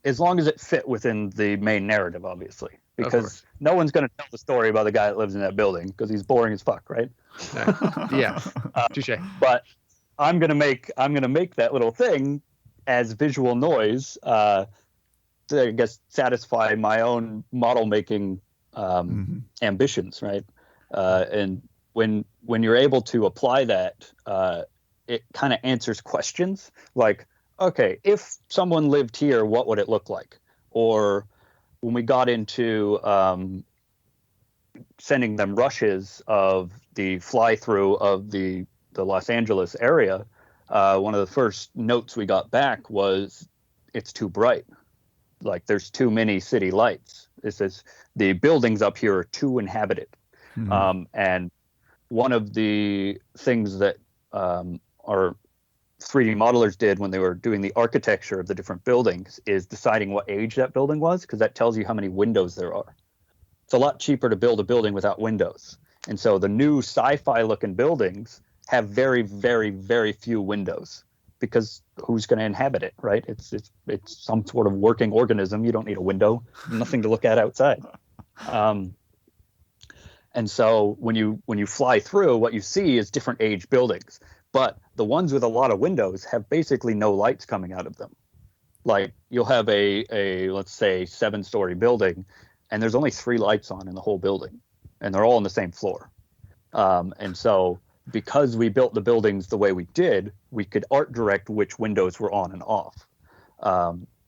As long as it fit within the main narrative, obviously, because no one's going to tell the story about the guy that lives in that building because he's boring as fuck, right? Yeah, touche. But I'm gonna make that little thing as visual noise to, I guess, satisfy my own model making ambitions, right? And when you're able to apply that, it kind of answers questions like, okay, if someone lived here, what would it look like? Or when we got into sending them rushes of the fly-through of the Los Angeles area, one of the first notes we got back was, it's too bright. Like, there's too many city lights. It says the buildings up here are too inhabited. And one of the things that our 3D modelers did when they were doing the architecture of the different buildings is deciding what age that building was, because that tells you how many windows there are. It's a lot cheaper to build a building without windows. And so the new sci-fi looking buildings have very, very, very few windows, because who's going to inhabit it, right? It's some sort of working organism. You don't need a window, nothing to look at outside. And so when you fly through, what you see is different age buildings. But the ones with a lot of windows have basically no lights coming out of them. Like, you'll have a let's say 7-story building, and there's only 3 lights on in the whole building, and they're all on the same floor. And so because we built the buildings the way we did, we could art direct which windows were on and off.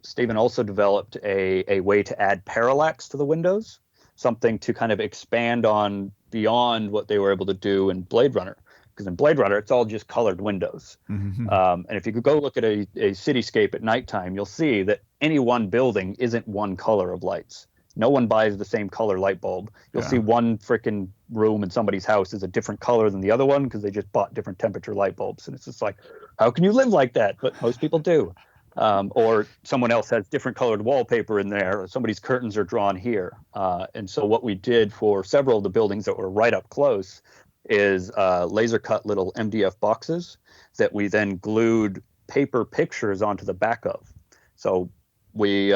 Stephen also developed a way to add parallax to the windows, something to kind of expand on beyond what they were able to do in Blade Runner. Because in Blade Runner, it's all just colored windows. And if you could go look at a cityscape at nighttime, you'll see that any one building isn't one color of lights. No one buys the same color light bulb. You'll see one freaking room in somebody's house is a different color than the other one because they just bought different temperature light bulbs. And it's just like, how can you live like that? But most people do. Or someone else has different colored wallpaper in there, or somebody's curtains are drawn here. And so what we did for several of the buildings that were right up close is laser cut little MDF boxes that we then glued paper pictures onto the back of. So we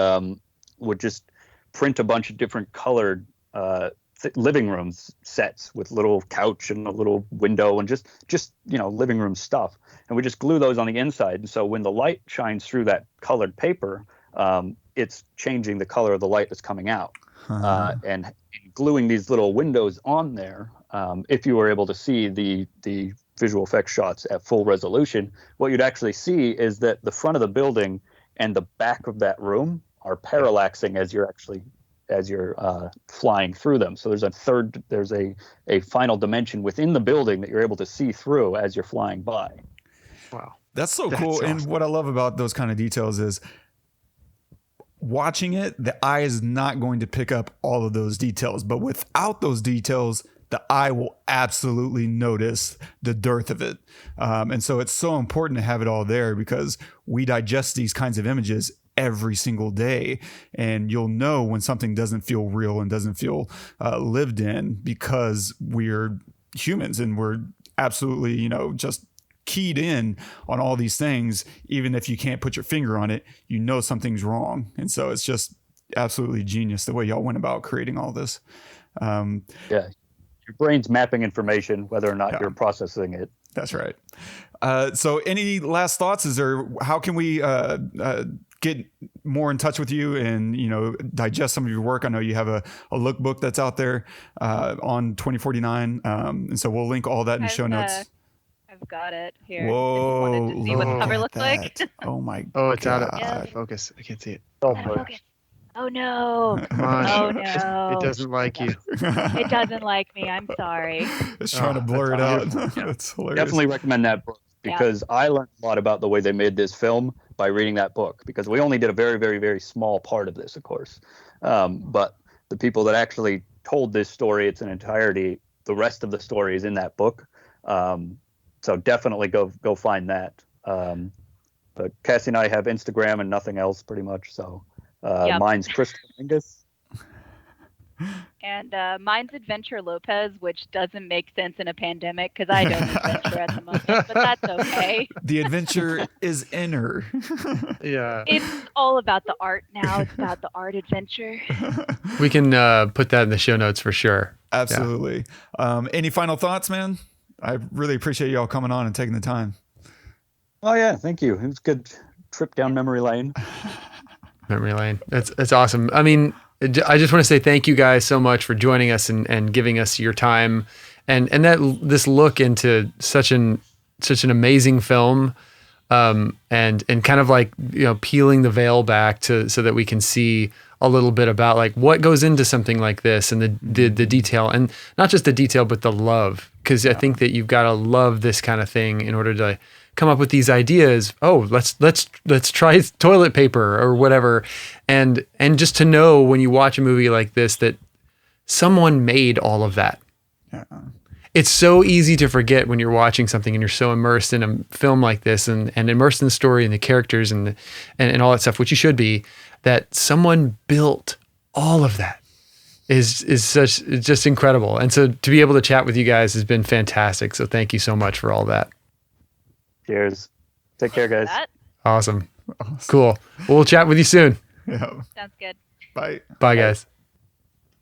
would just print a bunch of different colored living room sets with little couch and a little window and just living room stuff, and we just glue those on the inside. And so when the light shines through that colored paper, it's changing the color of the light that's coming out. And gluing these little windows on there, if you were able to see the visual effects shots at full resolution, what you'd actually see is that the front of the building and the back of that room are parallaxing as you're flying through them. So there's a final dimension within the building that you're able to see through as you're flying by. Wow. That's so cool. Awesome. And what I love about those kind of details is watching it, the eye is not going to pick up all of those details, but without those details, the eye will absolutely notice the dearth of it. And so it's so important to have it all there, because we digest these kinds of images every single day, and you'll know when something doesn't feel real and doesn't feel lived in, because we're humans and we're absolutely, just keyed in on all these things. Even if you can't put your finger on it, something's wrong. And so it's just absolutely genius the way y'all went about creating all this. Yeah. Your brain's mapping information, whether or not you're processing it. That's right. So any last thoughts? How can we get more in touch with you and, digest some of your work? I know you have a lookbook that's out there on 2049. And so we'll link all that in the show notes. I've got it here. Whoa. If you wanted to see what the cover looks like. Oh my God. Oh, it's out of focus. I can't see it. Oh no. Come on. Oh no. It doesn't like you. It doesn't like me. I'm sorry. It's trying to blur it out. That's hilarious. Definitely recommend that book, because I learned a lot about the way they made this film by reading that book, because we only did a very, very, very small part of this, of course. But the people that actually told this story, its an entirety, the rest of the story is in that book. So definitely go find that. But Cassie and I have Instagram and nothing else pretty much. So mine's Christopher Menges. And mine's Adventure Lopez, which doesn't make sense in a pandemic because I don't adventure at the moment, but that's okay. The adventure is in her. Yeah. It's all about the art now. It's about the art adventure. We can put that in the show notes for sure. Absolutely. Yeah. Any final thoughts, man? I really appreciate y'all coming on and taking the time. Oh yeah, thank you. It was a good trip down memory lane. Memory lane. That's awesome. I mean, I just want to say thank you guys so much for joining us and giving us your time and that this look into such an amazing film, and kind of like, peeling the veil back so that we can see a little bit about like what goes into something like this and the detail, and not just the detail but the love, because I think that you've got to love this kind of thing in order to come up with these ideas. Oh, let's try toilet paper or whatever, and just to know when you watch a movie like this that someone made all of that. Yeah. It's so easy to forget when you're watching something and you're so immersed in a film like this and immersed in the story and the characters and all that stuff, which you should be, that someone built all of that is just incredible. And so to be able to chat with you guys has been fantastic. So thank you so much for all that. Cheers. Take care, guys. Awesome. Cool. We'll chat with you soon. Yeah. Sounds good. Bye. Bye, guys.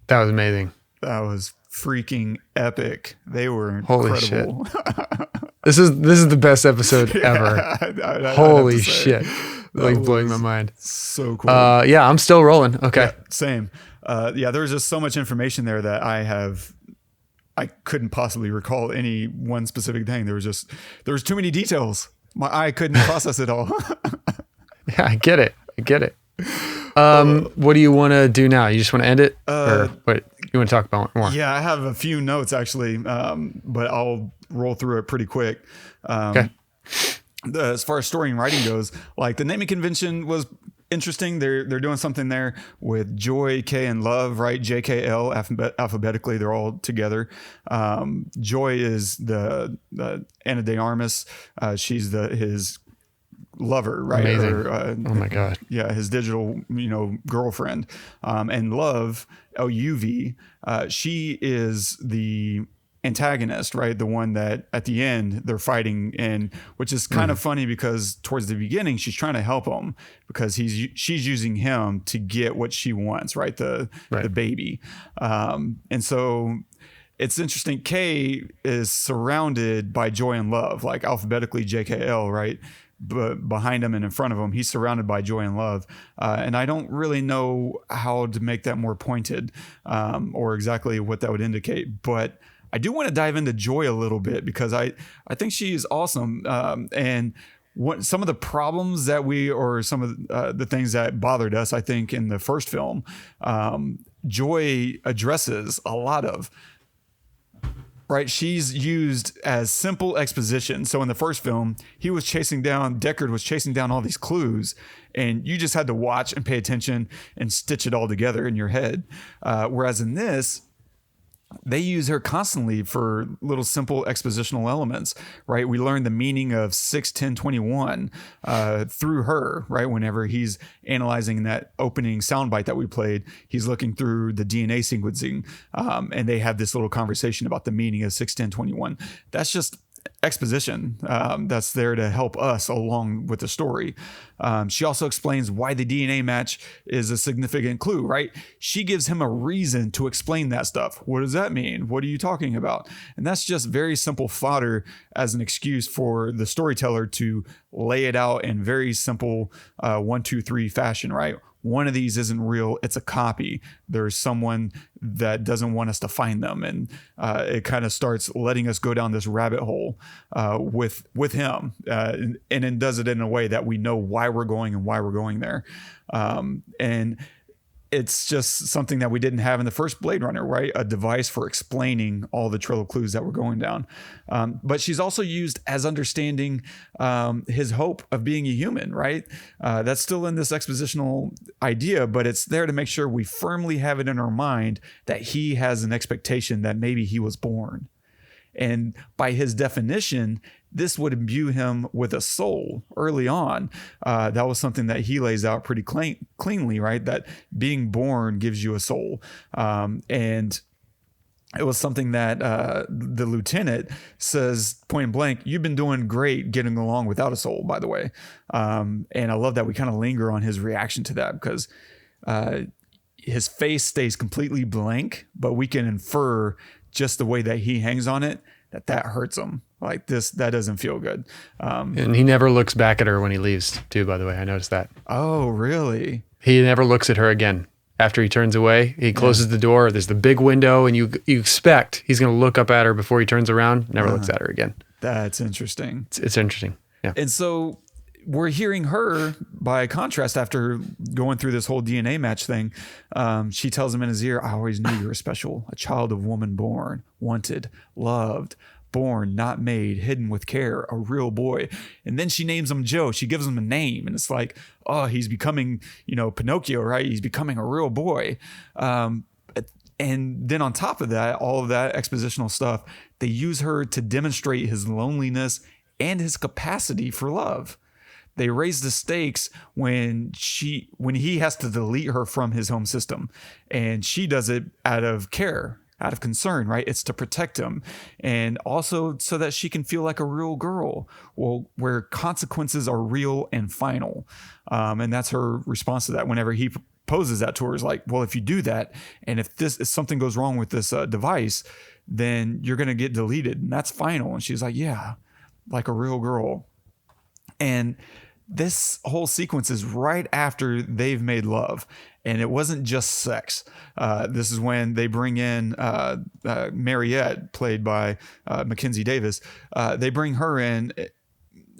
That was amazing. That was freaking epic. They were incredible. Holy shit. This is the best episode ever. Holy shit. Like blowing my mind. So cool. Yeah, I'm still rolling. Okay. Yeah, same. There's just so much information there that I couldn't possibly recall any one specific thing. There was too many details. My eye couldn't process it all. Yeah, I get it. What do you want to do now? You just want to end it? Or what you want to talk about more? Yeah, I have a few notes actually, but I'll roll through it pretty quick. Okay. As far as story and writing goes, like the naming convention was interesting. They're doing something there with Joy, K, and Love, right? JKL alphabetically, they're all together. Joy is the Ana de Armas. She's his lover, right? Amazing. Or, oh my God. Yeah, his digital, girlfriend. And Love, LUV, she is the antagonist, right? The one that at the end they're fighting, and which is kind of funny because towards the beginning she's trying to help him because she's using him to get what she wants, right? The baby. And so it's interesting. K is surrounded by Joy and Love, like alphabetically JKL, right? But behind him and in front of him, he's surrounded by Joy and Love. And I don't really know how to make that more pointed, or exactly what that would indicate, but I do want to dive into Joy a little bit because I think she is awesome. And some of the problems that some of the things that bothered us, I think, in the first film, Joy addresses a lot of. Right, she's used as simple exposition. So in the first film, Deckard was chasing down all these clues, and you just had to watch and pay attention and stitch it all together in your head. Whereas in this, they use her constantly for little simple expositional elements, right? We learn the meaning of 6-10-21 through her, right? Whenever he's analyzing that opening soundbite that we played, he's looking through the DNA sequencing, and they have this little conversation about the meaning of 6-10-21. That's just exposition that's there to help us along with the story. She also explains why the DNA match is a significant clue, right? She gives him a reason to explain that stuff. What does that mean? What are you talking about? And that's just very simple fodder as an excuse for the storyteller to lay it out in very simple 1, 2, 3 fashion, right? One of these isn't real. It's a copy. There's someone that doesn't want us to find them. And it kind of starts letting us go down this rabbit hole with him. And it does it in a way that we know why we're going and why we're going there. And it's just something that we didn't have in the first Blade Runner, right? A device for explaining all the trail of clues that were going down. But she's also used as understanding his hope of being a human, right? That's still in this expositional idea, but it's there to make sure we firmly have it in our mind that he has an expectation that maybe he was born. And by his definition, this would imbue him with a soul early on. That was something that he lays out pretty cleanly, right? That being born gives you a soul. And it was something that the lieutenant says point blank, you've been doing great getting along without a soul, by the way. And I love that we kind of linger on his reaction to that because his face stays completely blank, but we can infer just the way that he hangs on it, that hurts him. Like that doesn't feel good. And he never looks back at her when he leaves too, by the way. I noticed that. Oh, really? He never looks at her again. After he turns away, he closes the door. There's the big window and you expect he's going to look up at her before he turns around. Never looks at her again. That's interesting. It's interesting. Yeah. And so we're hearing her, by contrast, after going through this whole DNA match thing, she tells him in his ear, I always knew you were special, a child of woman born, wanted, loved, born, not made, hidden with care, a real boy. And then she names him Joe. She gives him a name. And it's like, oh, he's becoming, Pinocchio, right? He's becoming a real boy. And then on top of that, all of that expositional stuff, they use her to demonstrate his loneliness and his capacity for love. They raise the stakes when he has to delete her from his home system, and she does it out of care, out of concern, right? It's to protect him, and also so that she can feel like a real girl, where consequences are real and final. And that's her response to that. Whenever he poses that to her, is like, well, if you do that, and if something goes wrong with this device, then you're going to get deleted, and that's final. And she's like, yeah, like a real girl. And this whole sequence is right after they've made love, and it wasn't just sex. This is when they bring in Mariette, played by Mackenzie Davis. They bring her in,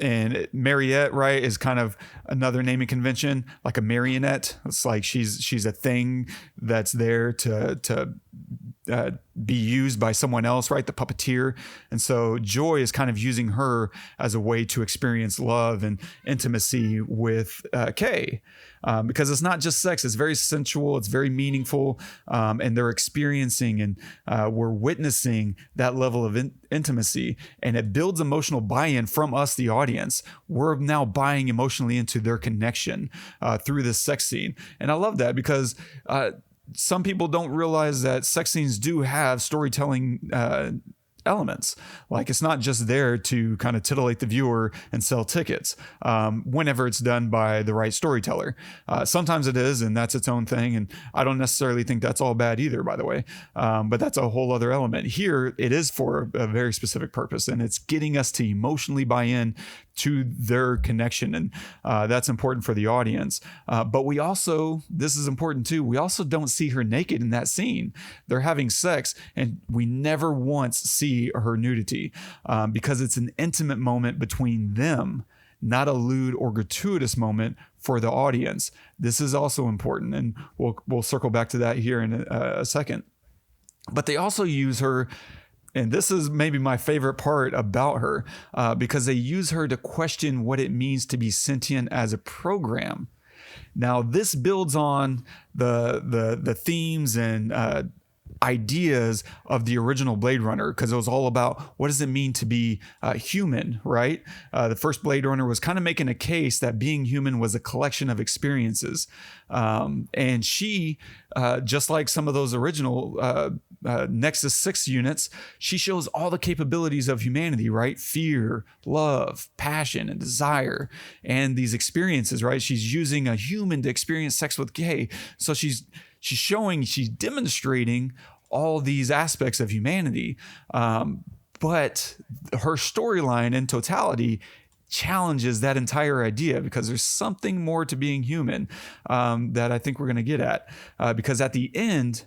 and Mariette, right, is kind of another naming convention, like a marionette. It's like she's a thing that's there to be used by someone else, right? The puppeteer. And so Joy is kind of using her as a way to experience love and intimacy with Kay, because it's not just sex. It's very sensual. It's very meaningful. And they're experiencing and we're witnessing that level of intimacy, and it builds emotional buy-in from us, the audience. We're now buying emotionally into their connection through this sex scene. And I love that because some people don't realize that sex scenes do have storytelling elements. Like, it's not just there to kind of titillate the viewer and sell tickets whenever it's done by the right storyteller. Sometimes it is, and that's its own thing. And I don't necessarily think that's all bad either, by the way. But that's a whole other element. Here, it is for a very specific purpose, and it's getting us to emotionally buy in to their connection. And that's important for the audience. But we also, this is important too, we also don't see her naked in that scene. They're having sex and we never once see her nudity because it's an intimate moment between them, not a lewd or gratuitous moment for the audience. This is also important, and we'll circle back to that here in a second. But they also use her, and this is maybe my favorite part about her, because they use her to question what it means to be sentient as a program. Now, this builds on the themes and ideas of the original Blade Runner, because it was all about what does it mean to be human, right? The first Blade Runner was kind of making a case that being human was a collection of experiences. And she, just like some of those original Nexus 6 units, she shows all the capabilities of humanity, right? Fear, love, passion, and desire, and these experiences, right? She's using a human to experience sex with gay. So she's demonstrating all these aspects of humanity. But her storyline in totality challenges that entire idea, because there's something more to being human that I think we're going to get at. Because at the end,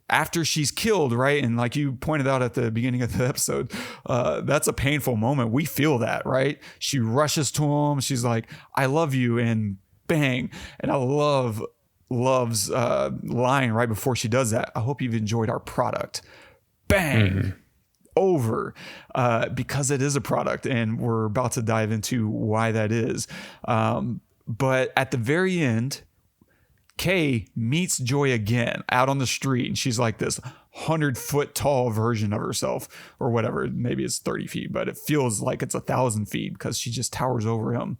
after she's killed, right? And like you pointed out at the beginning of the episode, that's a painful moment. We feel that, right? She rushes to him. She's like, I love you. And bang. And I love Love's line right before she does that. I hope you've enjoyed our product. Bang. Mm-hmm. Over, because it is a product, and we're about to dive into why that is. But at the very end, Kay meets Joy again out on the street, and she's like this 100-foot tall version of herself, or whatever. Maybe it's 30 feet, but it feels like it's 1,000 feet because she just towers over him,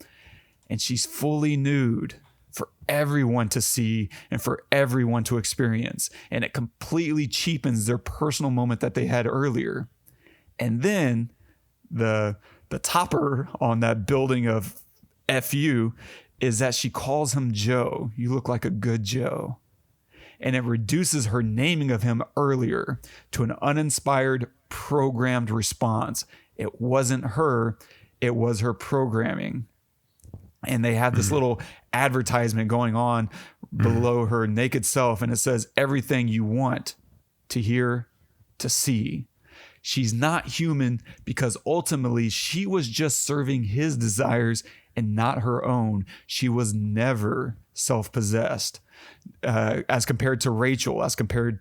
and she's fully nude for everyone to see and for everyone to experience. And it completely cheapens their personal moment that they had earlier. And then the topper on that building of FU is that she calls him Joe. You look like a good Joe. And it reduces her naming of him earlier to an uninspired, programmed response. It wasn't her, it was her programming. And they have this little advertisement going on below her naked self, and it says, everything you want to hear, to see. She's not human because ultimately she was just serving his desires and not her own. She was never self-possessed. As compared to Rachel, as compared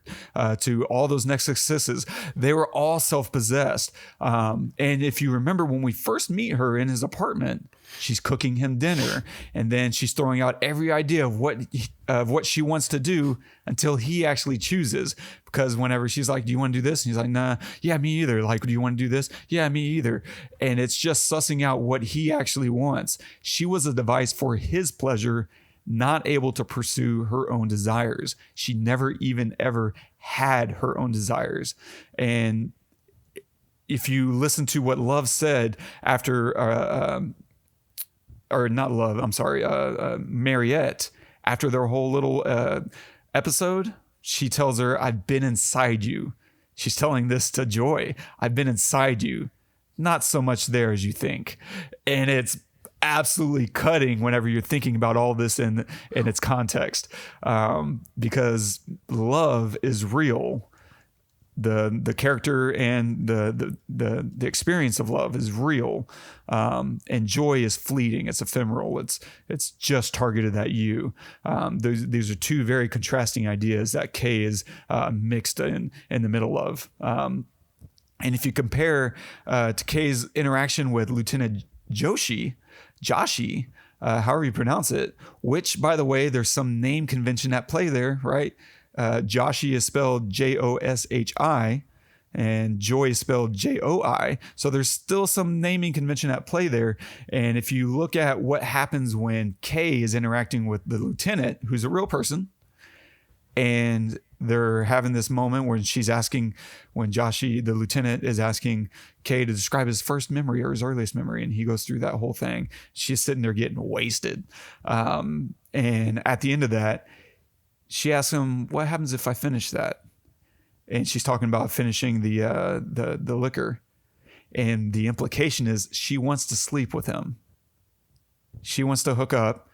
to all those Nexus 6s, they were all self-possessed. And if you remember, when we first meet her in his apartment, she's cooking him dinner, and then she's throwing out every idea of what she wants to do until he actually chooses. Because whenever she's like, do you want to do this? And he's like, nah, yeah, me either. Like, do you want to do this? Yeah, me either. And it's just sussing out what he actually wants. She was a device for his pleasure, not able to pursue her own desires. She never even ever had her own desires. And if you listen to what Love said after, or not Love, I'm sorry, Mariette, after their whole little episode, she tells her, I've been inside you. She's telling this to Joy. I've been inside you. Not so much there as you think. And it's absolutely cutting whenever you're thinking about all this in its context, because love is real. The character and the experience of love is real, and joy is fleeting. It's ephemeral. It's just targeted at you. These are two very contrasting ideas that Kay is mixed in the middle of. And if you compare to Kay's interaction with Lieutenant Joshi, however you pronounce it, which, by the way, there's some name convention at play there, right? Joshi is spelled Joshi, and Joy is spelled Joi. So there's still some naming convention at play there. And if you look at what happens when Kay is interacting with the lieutenant, who's a real person, and they're having this moment when Joshi, the lieutenant, is asking Kay to describe his first memory or his earliest memory, and he goes through that whole thing. She's sitting there getting wasted. And at the end of that, she asks him, what happens if I finish that? And she's talking about finishing the liquor. And the implication is she wants to sleep with him. She wants to hook up.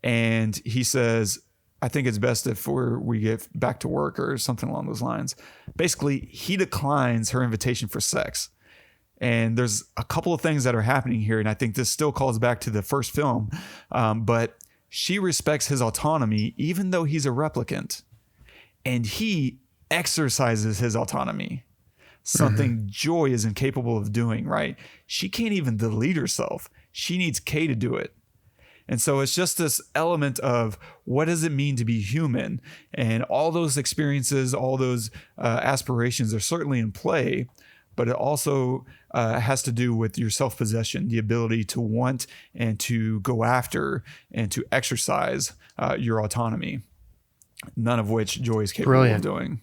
And he says, I think it's best if we get back to work or something along those lines. Basically, he declines her invitation for sex. And there's a couple of things that are happening here. And I think this still calls back to the first film. But she respects his autonomy, even though he's a replicant. And he exercises his autonomy. Something Joy is incapable of doing, right? She can't even delete herself. She needs Kay to do it. And so it's just this element of what does it mean to be human? And all those experiences, all those aspirations are certainly in play, but it also has to do with your self-possession, the ability to want and to go after and to exercise your autonomy, none of which Joy is capable of doing.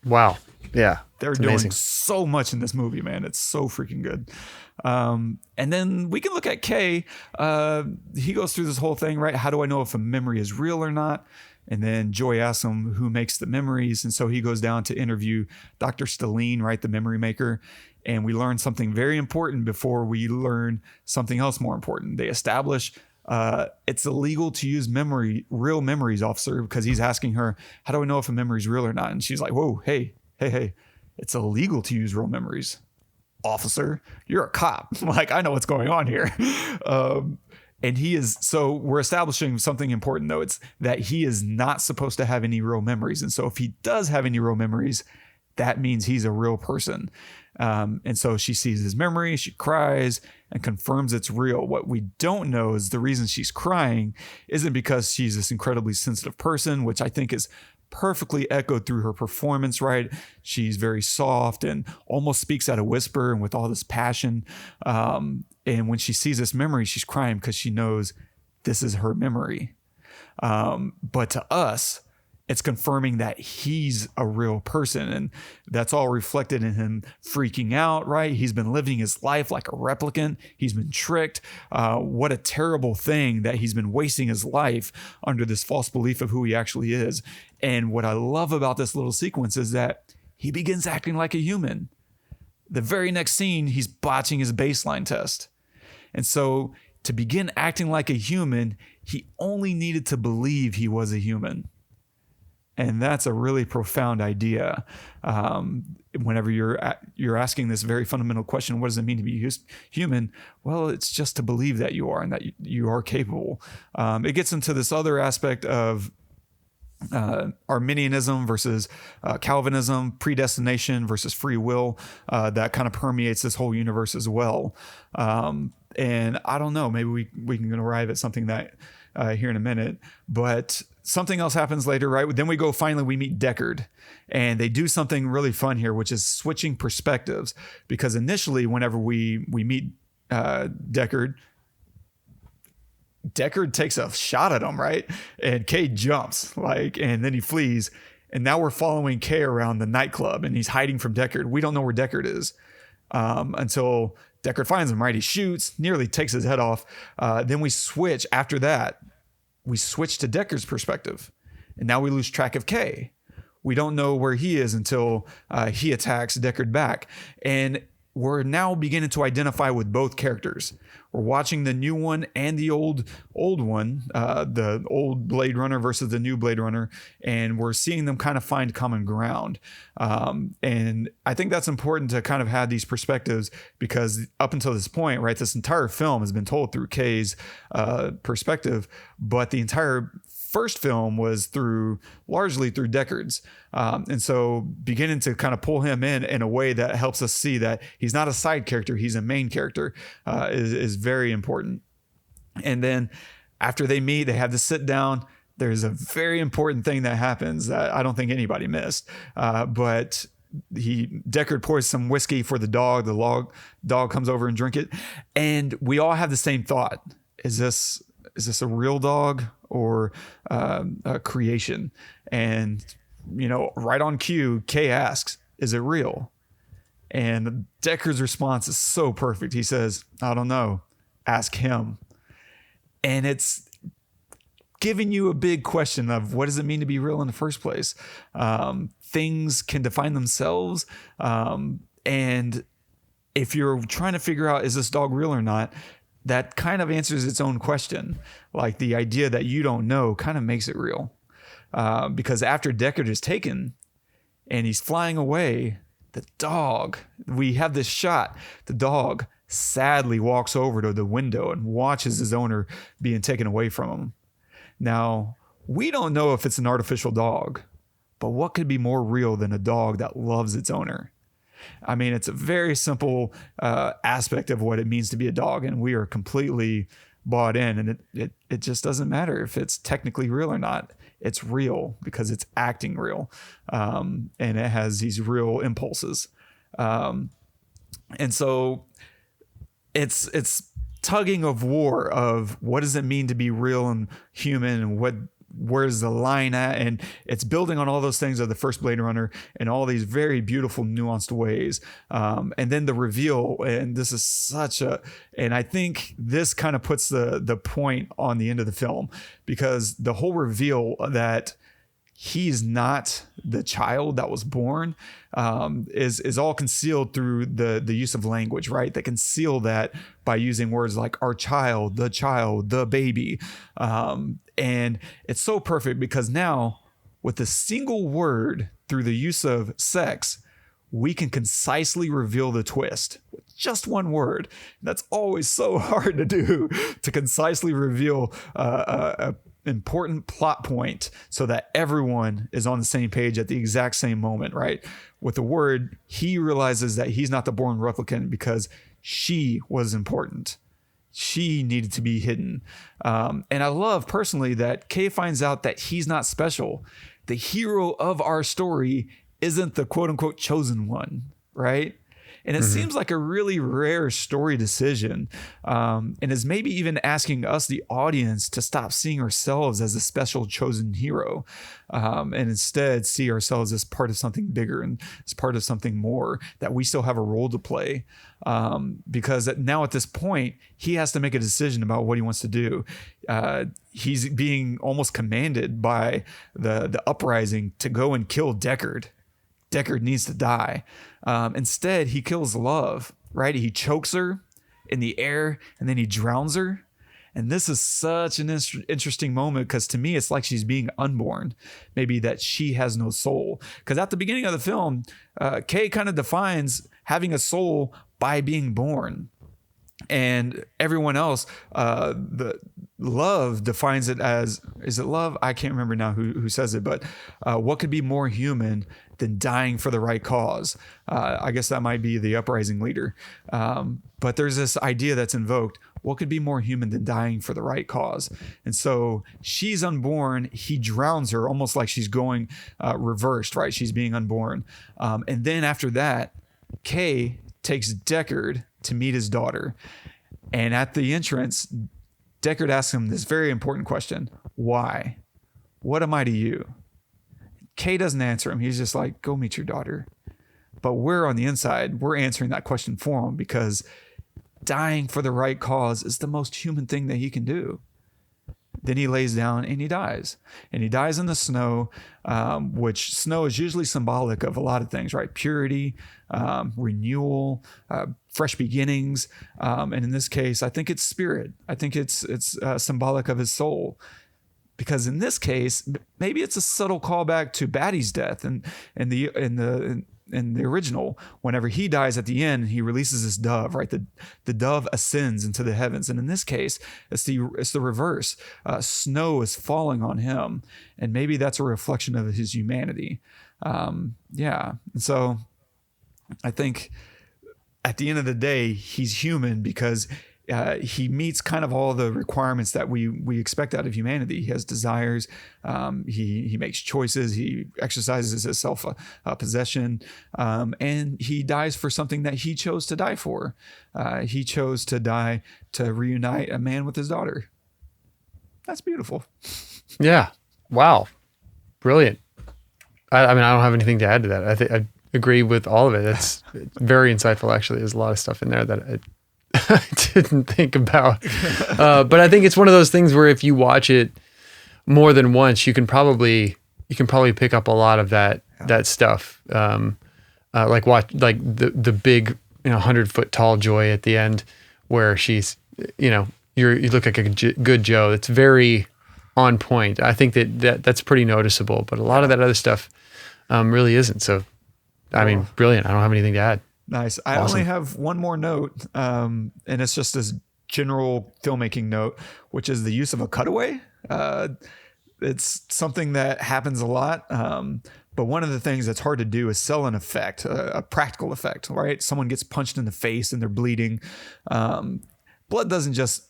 Wow. Yeah. They're doing so much in this movie, man. It's so freaking good. And then we can look at Kay. He goes through this whole thing, right? How do I know if a memory is real or not? And then Joy asks him who makes the memories. And so he goes down to interview Dr. Stelline, right? The memory maker. And we learn something very important before we learn something else more important. They establish it's illegal to use real memories, officer, because he's asking her, how do I know if a memory is real or not? And she's like, whoa, hey, it's illegal to use real memories. Officer, you're a cop. Like, I know what's going on here. And so we're establishing something important, though. It's that he is not supposed to have any real memories. And so if he does have any real memories, that means he's a real person. And so she sees his memory, she cries and confirms it's real. What we don't know is the reason she's crying isn't because she's this incredibly sensitive person, which I think is perfectly echoed through her performance, right? She's very soft and almost speaks at a whisper and with all this passion. And when she sees this memory, she's crying because she knows this is her memory. But to us, it's confirming that he's a real person, and that's all reflected in him freaking out, right? He's been living his life like a replicant. He's been tricked. What a terrible thing that he's been wasting his life under this false belief of who he actually is. And what I love about this little sequence is that he begins acting like a human. The very next scene, he's botching his baseline test. And so to begin acting like a human, he only needed to believe he was a human. And that's a really profound idea. Whenever you're asking this very fundamental question, what does it mean to be human? Well, it's just to believe that you are and that you are capable. It gets into this other aspect of Arminianism versus Calvinism, predestination versus free will, that kind of permeates this whole universe as well. And I don't know, maybe we can arrive at something that here in a minute, but something else happens later, right? Then we meet Deckard, and they do something really fun here, which is switching perspectives, because initially whenever we meet Deckard takes a shot at him, right? And Kay jumps, and then he flees. And now we're following Kay around the nightclub, and he's hiding from Deckard. We don't know where Deckard is until Deckard finds him, right? He shoots, nearly takes his head off. Then we switch after that. We switch to Deckard's perspective, and now we lose track of Kay. We don't know where he is until he attacks Deckard back. And we're now beginning to identify with both characters. We're watching the new one and the old one, the old Blade Runner versus the new Blade Runner, and we're seeing them kind of find common ground. And I think that's important to kind of have these perspectives, because up until this point, right, this entire film has been told through Kay's perspective, but the entire first film was largely through Deckard's. And so beginning to kind of pull him in a way that helps us see that he's not a side character, he's a main character, is very important. And then after they meet, they have to sit down. There's a very important thing that happens that I don't think anybody missed. But Deckard pours some whiskey for the dog. The dog comes over and drink it. And we all have the same thought. Is this a real dog or a creation? And, right on cue, Kay asks, is it real? And Deckard's response is so perfect. He says, I don't know. Ask him. And it's giving you a big question of what does it mean to be real in the first place? Things can define themselves. And if you're trying to figure out, is this dog real or not, that kind of answers its own question. Like the idea that you don't know kind of makes it real. Because after Deckard is taken and he's flying away, the dog, we have this shot, the dog sadly walks over to the window and watches his owner being taken away from him. Now, we don't know if it's an artificial dog, but what could be more real than a dog that loves its owner? I mean, it's a very simple aspect of what it means to be a dog, and we are completely bought in, and it just doesn't matter if it's technically real or not. It's real because it's acting real, and it has these real impulses. And so it's tugging of war of what does it mean to be real and human, and where's the line at, and it's building on all those things of the first Blade Runner in all these very beautiful nuanced ways, and then the reveal, and this is and I think this kind of puts the point on the end of the film, because the whole reveal that he's not the child that was born is all concealed through the use of language, right? They conceal that by using words like our child, the baby. And it's so perfect because now with a single word through the use of sex, we can concisely reveal the twist with just one word. That's always so hard to do, to concisely reveal a important plot point so that everyone is on the same page at the exact same moment, right? With the word, he realizes that he's not the born replicant because she was important. She needed to be hidden. And I love personally that Kay finds out that he's not special. The hero of our story isn't the quote unquote chosen one, right? And it seems like a really rare story decision, and is maybe even asking us, the audience, to stop seeing ourselves as a special chosen hero, and instead see ourselves as part of something bigger and as part of something more, that we still have a role to play. Because now at this point, he has to make a decision about what he wants to do. He's being almost commanded by the uprising to go and kill Deckard. Deckard needs to die. Instead, he kills Love, right? He chokes her in the air and then he drowns her. And this is such an interesting moment because to me, it's like she's being unborn. Maybe that she has no soul. Because at the beginning of the film, Kay kind of defines having a soul by being born. And everyone else, the Love defines it as, is it Love? I can't remember now who says it, but what could be more human than dying for the right cause? I guess that might be the uprising leader. But there's this idea that's invoked. What could be more human than dying for the right cause? And so she's unborn. He drowns her almost like she's going reversed, right? She's being unborn. And then after that, Kay takes Deckard to meet his daughter. And at the entrance, Deckard asks him this very important question. Why? What am I to you? Kay doesn't answer him. He's just like, go meet your daughter. But we're on the inside. We're answering that question for him because dying for the right cause is the most human thing that he can do. Then he lays down and he dies. And he dies in the snow, which snow is usually symbolic of a lot of things, right? Purity, renewal, fresh beginnings. And in this case, I think it's spirit. I think it's symbolic of his soul. Because in this case, maybe it's a subtle callback to Batty's death in the original. Whenever he dies at the end, he releases this dove, right? The dove ascends into the heavens, and in this case, it's the reverse. Snow is falling on him, and maybe that's a reflection of his humanity. And so I think at the end of the day, he's human because he meets kind of all the requirements that we expect out of humanity. He has desires. He makes choices. He exercises his self-possession. And he dies for something that he chose to die for. He chose to die to reunite a man with his daughter. That's beautiful. Yeah. Wow. Brilliant. I mean, I don't have anything to add to that. I think I agree with all of it. It's very insightful, actually. There's a lot of stuff in there that I didn't think about. But I think it's one of those things where if you watch it more than once, you can probably pick up a lot of that stuff. Like the big 100-foot tall joy at the end where she's, you look like a good Joe. It's very on point. I think that's pretty noticeable, but a lot of that other stuff really isn't. So, I mean, brilliant. I don't have anything to add. Nice. I only have one more note, and it's just this general filmmaking note, which is the use of a cutaway. It's something that happens a lot. But one of the things that's hard to do is sell an effect, a practical effect, right? Someone gets punched in the face and they're bleeding. Blood doesn't just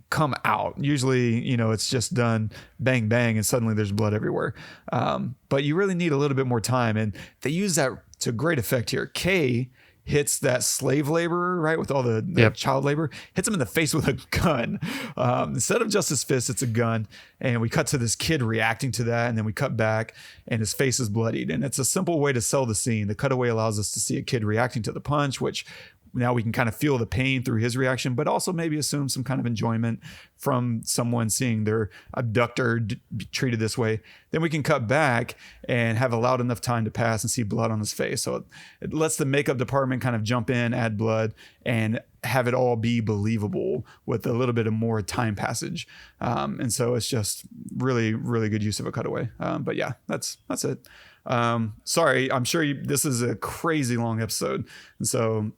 come out. Usually, it's just done bang, bang, and suddenly there's blood everywhere. But you really need a little bit more time. And they use that to great effect here. Kay hits that slave laborer, right, with all the child labor, hits him in the face with a gun. Instead of just his fist, it's a gun. And we cut to this kid reacting to that, and then we cut back, and his face is bloodied. And it's a simple way to sell the scene. The cutaway allows us to see a kid reacting to the punch, which now we can kind of feel the pain through his reaction, but also maybe assume some kind of enjoyment from someone seeing their abductor treated this way. Then we can cut back and have allowed enough time to pass and see blood on his face. So it lets the makeup department kind of jump in, add blood, and have it all be believable with a little bit of more time passage. And so it's just really, really good use of a cutaway. But yeah, that's it. Sorry, I'm sure this is a crazy long episode. And so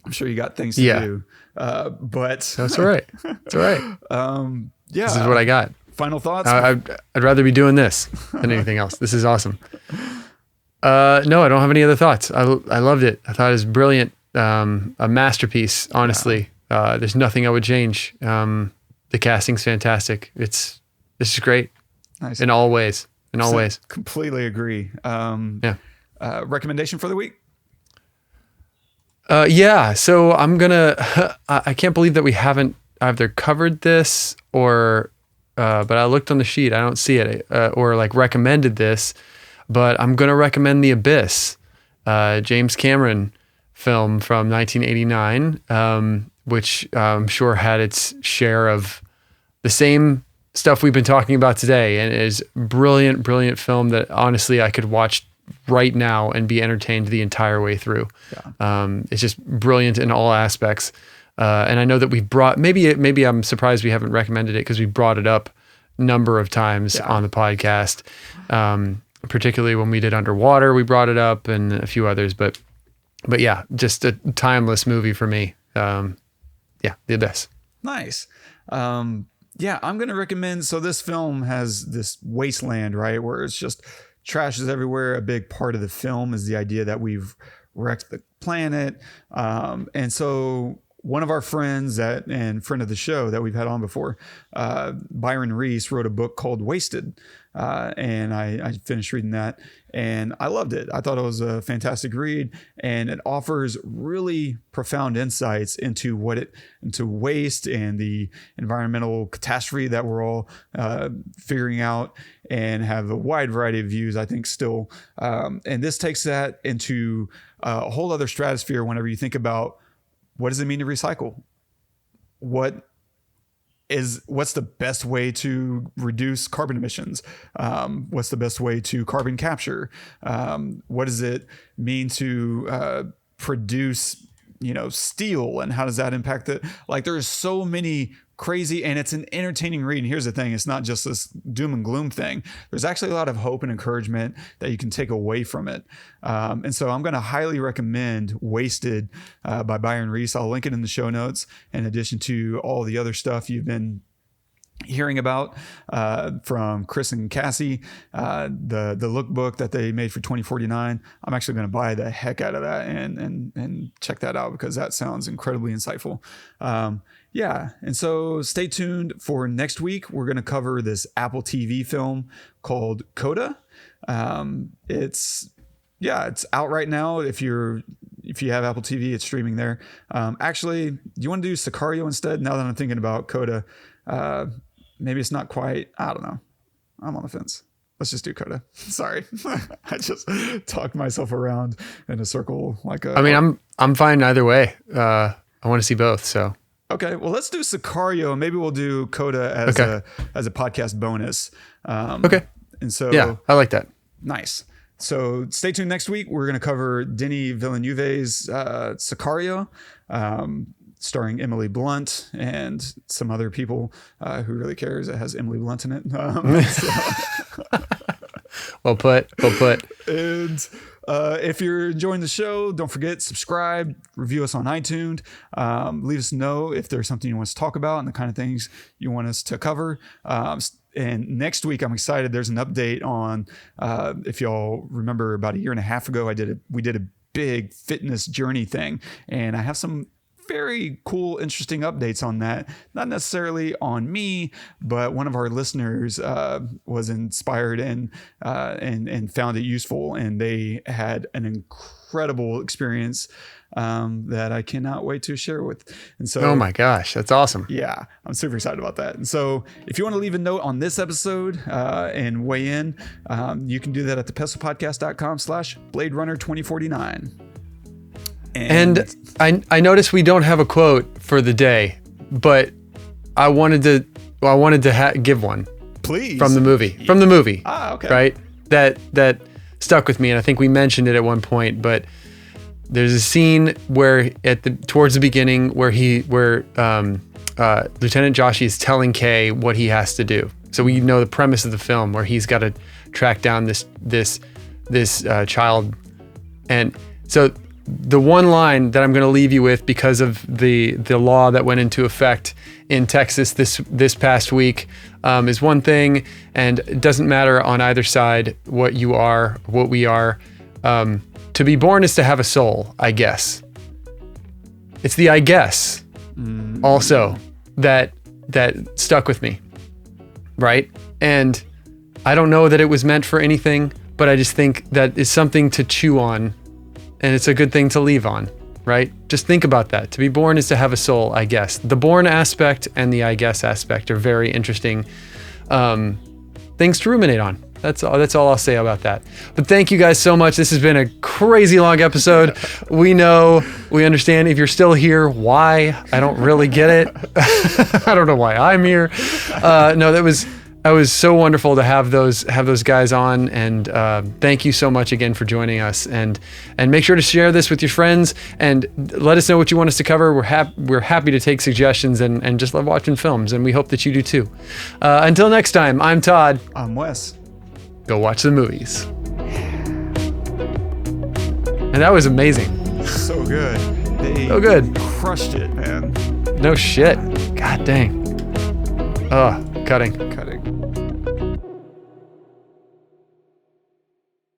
I'm sure you got things to do, but that's all right. It's all right. This is what I got. Final thoughts? I'd rather be doing this than anything else. This is awesome. No, I don't have any other thoughts. I loved it. I thought it was brilliant. A masterpiece, honestly. There's nothing I would change. The casting's fantastic. This is great. Nice. In all ways. Completely agree. Recommendation for the week? So I'm gonna. I can't believe that we haven't either covered this but I looked on the sheet. I don't see it, or like recommended this. But I'm gonna recommend The Abyss, James Cameron film from 1989, which I'm sure had its share of the same stuff we've been talking about today, and it is brilliant film that honestly I could watch right now and be entertained the entire way through. It's just brilliant in all aspects. And I know that we brought, maybe I'm surprised we haven't recommended it because we brought it up a number of times on the podcast. Particularly when we did Underwater, we brought it up, and a few others, but yeah, just a timeless movie for me. The Abyss. Nice. I'm going to recommend, so this film has this wasteland, right? Where it's just trash is everywhere. A big part of the film is the idea that we've wrecked the planet. And so one of our friends and friend of the show that we've had on before, Byron Reese, wrote a book called Wasted. And I finished reading that and I loved it. I thought it was a fantastic read, and it offers really profound insights into waste and the environmental catastrophe that we're all figuring out, and have a wide variety of views, I think, still. And this takes that into a whole other stratosphere whenever you think about what does it mean to recycle? What's the best way to reduce carbon emissions? What's the best way to carbon capture? What does it mean to produce, steel, and how does that impact it? Like, there's so many crazy, and it's an entertaining read. And here's the thing, it's not just this doom and gloom thing. There's actually a lot of hope and encouragement that you can take away from it. And so I'm going to highly recommend Wasted by Byron Reese. I'll link it in the show notes, in addition to all the other stuff you've been hearing about from Chris and Cassie, the lookbook that they made for 2049. I'm actually going to buy the heck out of that and check that out, because that sounds incredibly insightful. And so stay tuned for next week. We're going to cover this Apple TV film called Coda. It's out right now. If you have Apple TV, it's streaming there. Actually, do you want to do Sicario instead? Now that I'm thinking about Coda, maybe it's not quite. I don't know. I'm on the fence. Let's just do Coda. Sorry, I just talked myself around in a circle I'm fine either way. I want to see both. So. Okay, well, let's do Sicario, and maybe we'll do Coda as a podcast bonus. Okay. And so, yeah, I like that. Nice. So stay tuned next week. We're going to cover Denis Villeneuve's Sicario, starring Emily Blunt and some other people. Who really cares? It has Emily Blunt in it. Well put. And if you're enjoying the show, don't forget, subscribe, review us on iTunes. Leave us know if there's something you want us to talk about and the kind of things you want us to cover. And next week, I'm excited. There's an update on, if y'all remember, about a year and a half ago, we did a big fitness journey thing, and I have some very cool, interesting updates on that. Not necessarily on me, but one of our listeners was inspired and found it useful, and they had an incredible experience that I cannot wait to share with. And so, oh my gosh, that's awesome. Yeah, I'm super excited about that. And so if you want to leave a note on this episode and weigh in, you can do that at thepestlepodcast.com/Blade Runner 2049. And I noticed we don't have a quote for the day, but I wanted to give one. Please. From the movie. Ah, okay. Right? That stuck with me, and I think we mentioned it at one point, but there's a scene where towards the beginning where Lieutenant Joshi is telling Kay what he has to do. So we know the premise of the film, where he's got to track down this child. And so the one line that I'm going to leave you with, because of the law that went into effect in Texas this past week, is one thing, and it doesn't matter on either side what you are, what we are. To be born is to have a soul, I guess. It's the I guess also that stuck with me, right? And I don't know that it was meant for anything, but I just think that is something to chew on, and it's a good thing to leave on, right? Just think about that. To be born is to have a soul, I guess. The born aspect and the I guess aspect are very interesting things to ruminate on. That's all I'll say about that. But thank you guys so much. This has been a crazy long episode. We understand if you're still here, why. I don't really get it. I don't know why I'm here. No, that was so wonderful to have those guys on, and thank you so much again for joining us. And make sure to share this with your friends and let us know what you want us to cover. We're happy to take suggestions and just love watching films, and we hope that you do too. Until next time, I'm Todd. I'm Wes. Go watch the movies. And that was amazing. So good. So good. Crushed it, man. No shit. God dang. Oh, cutting.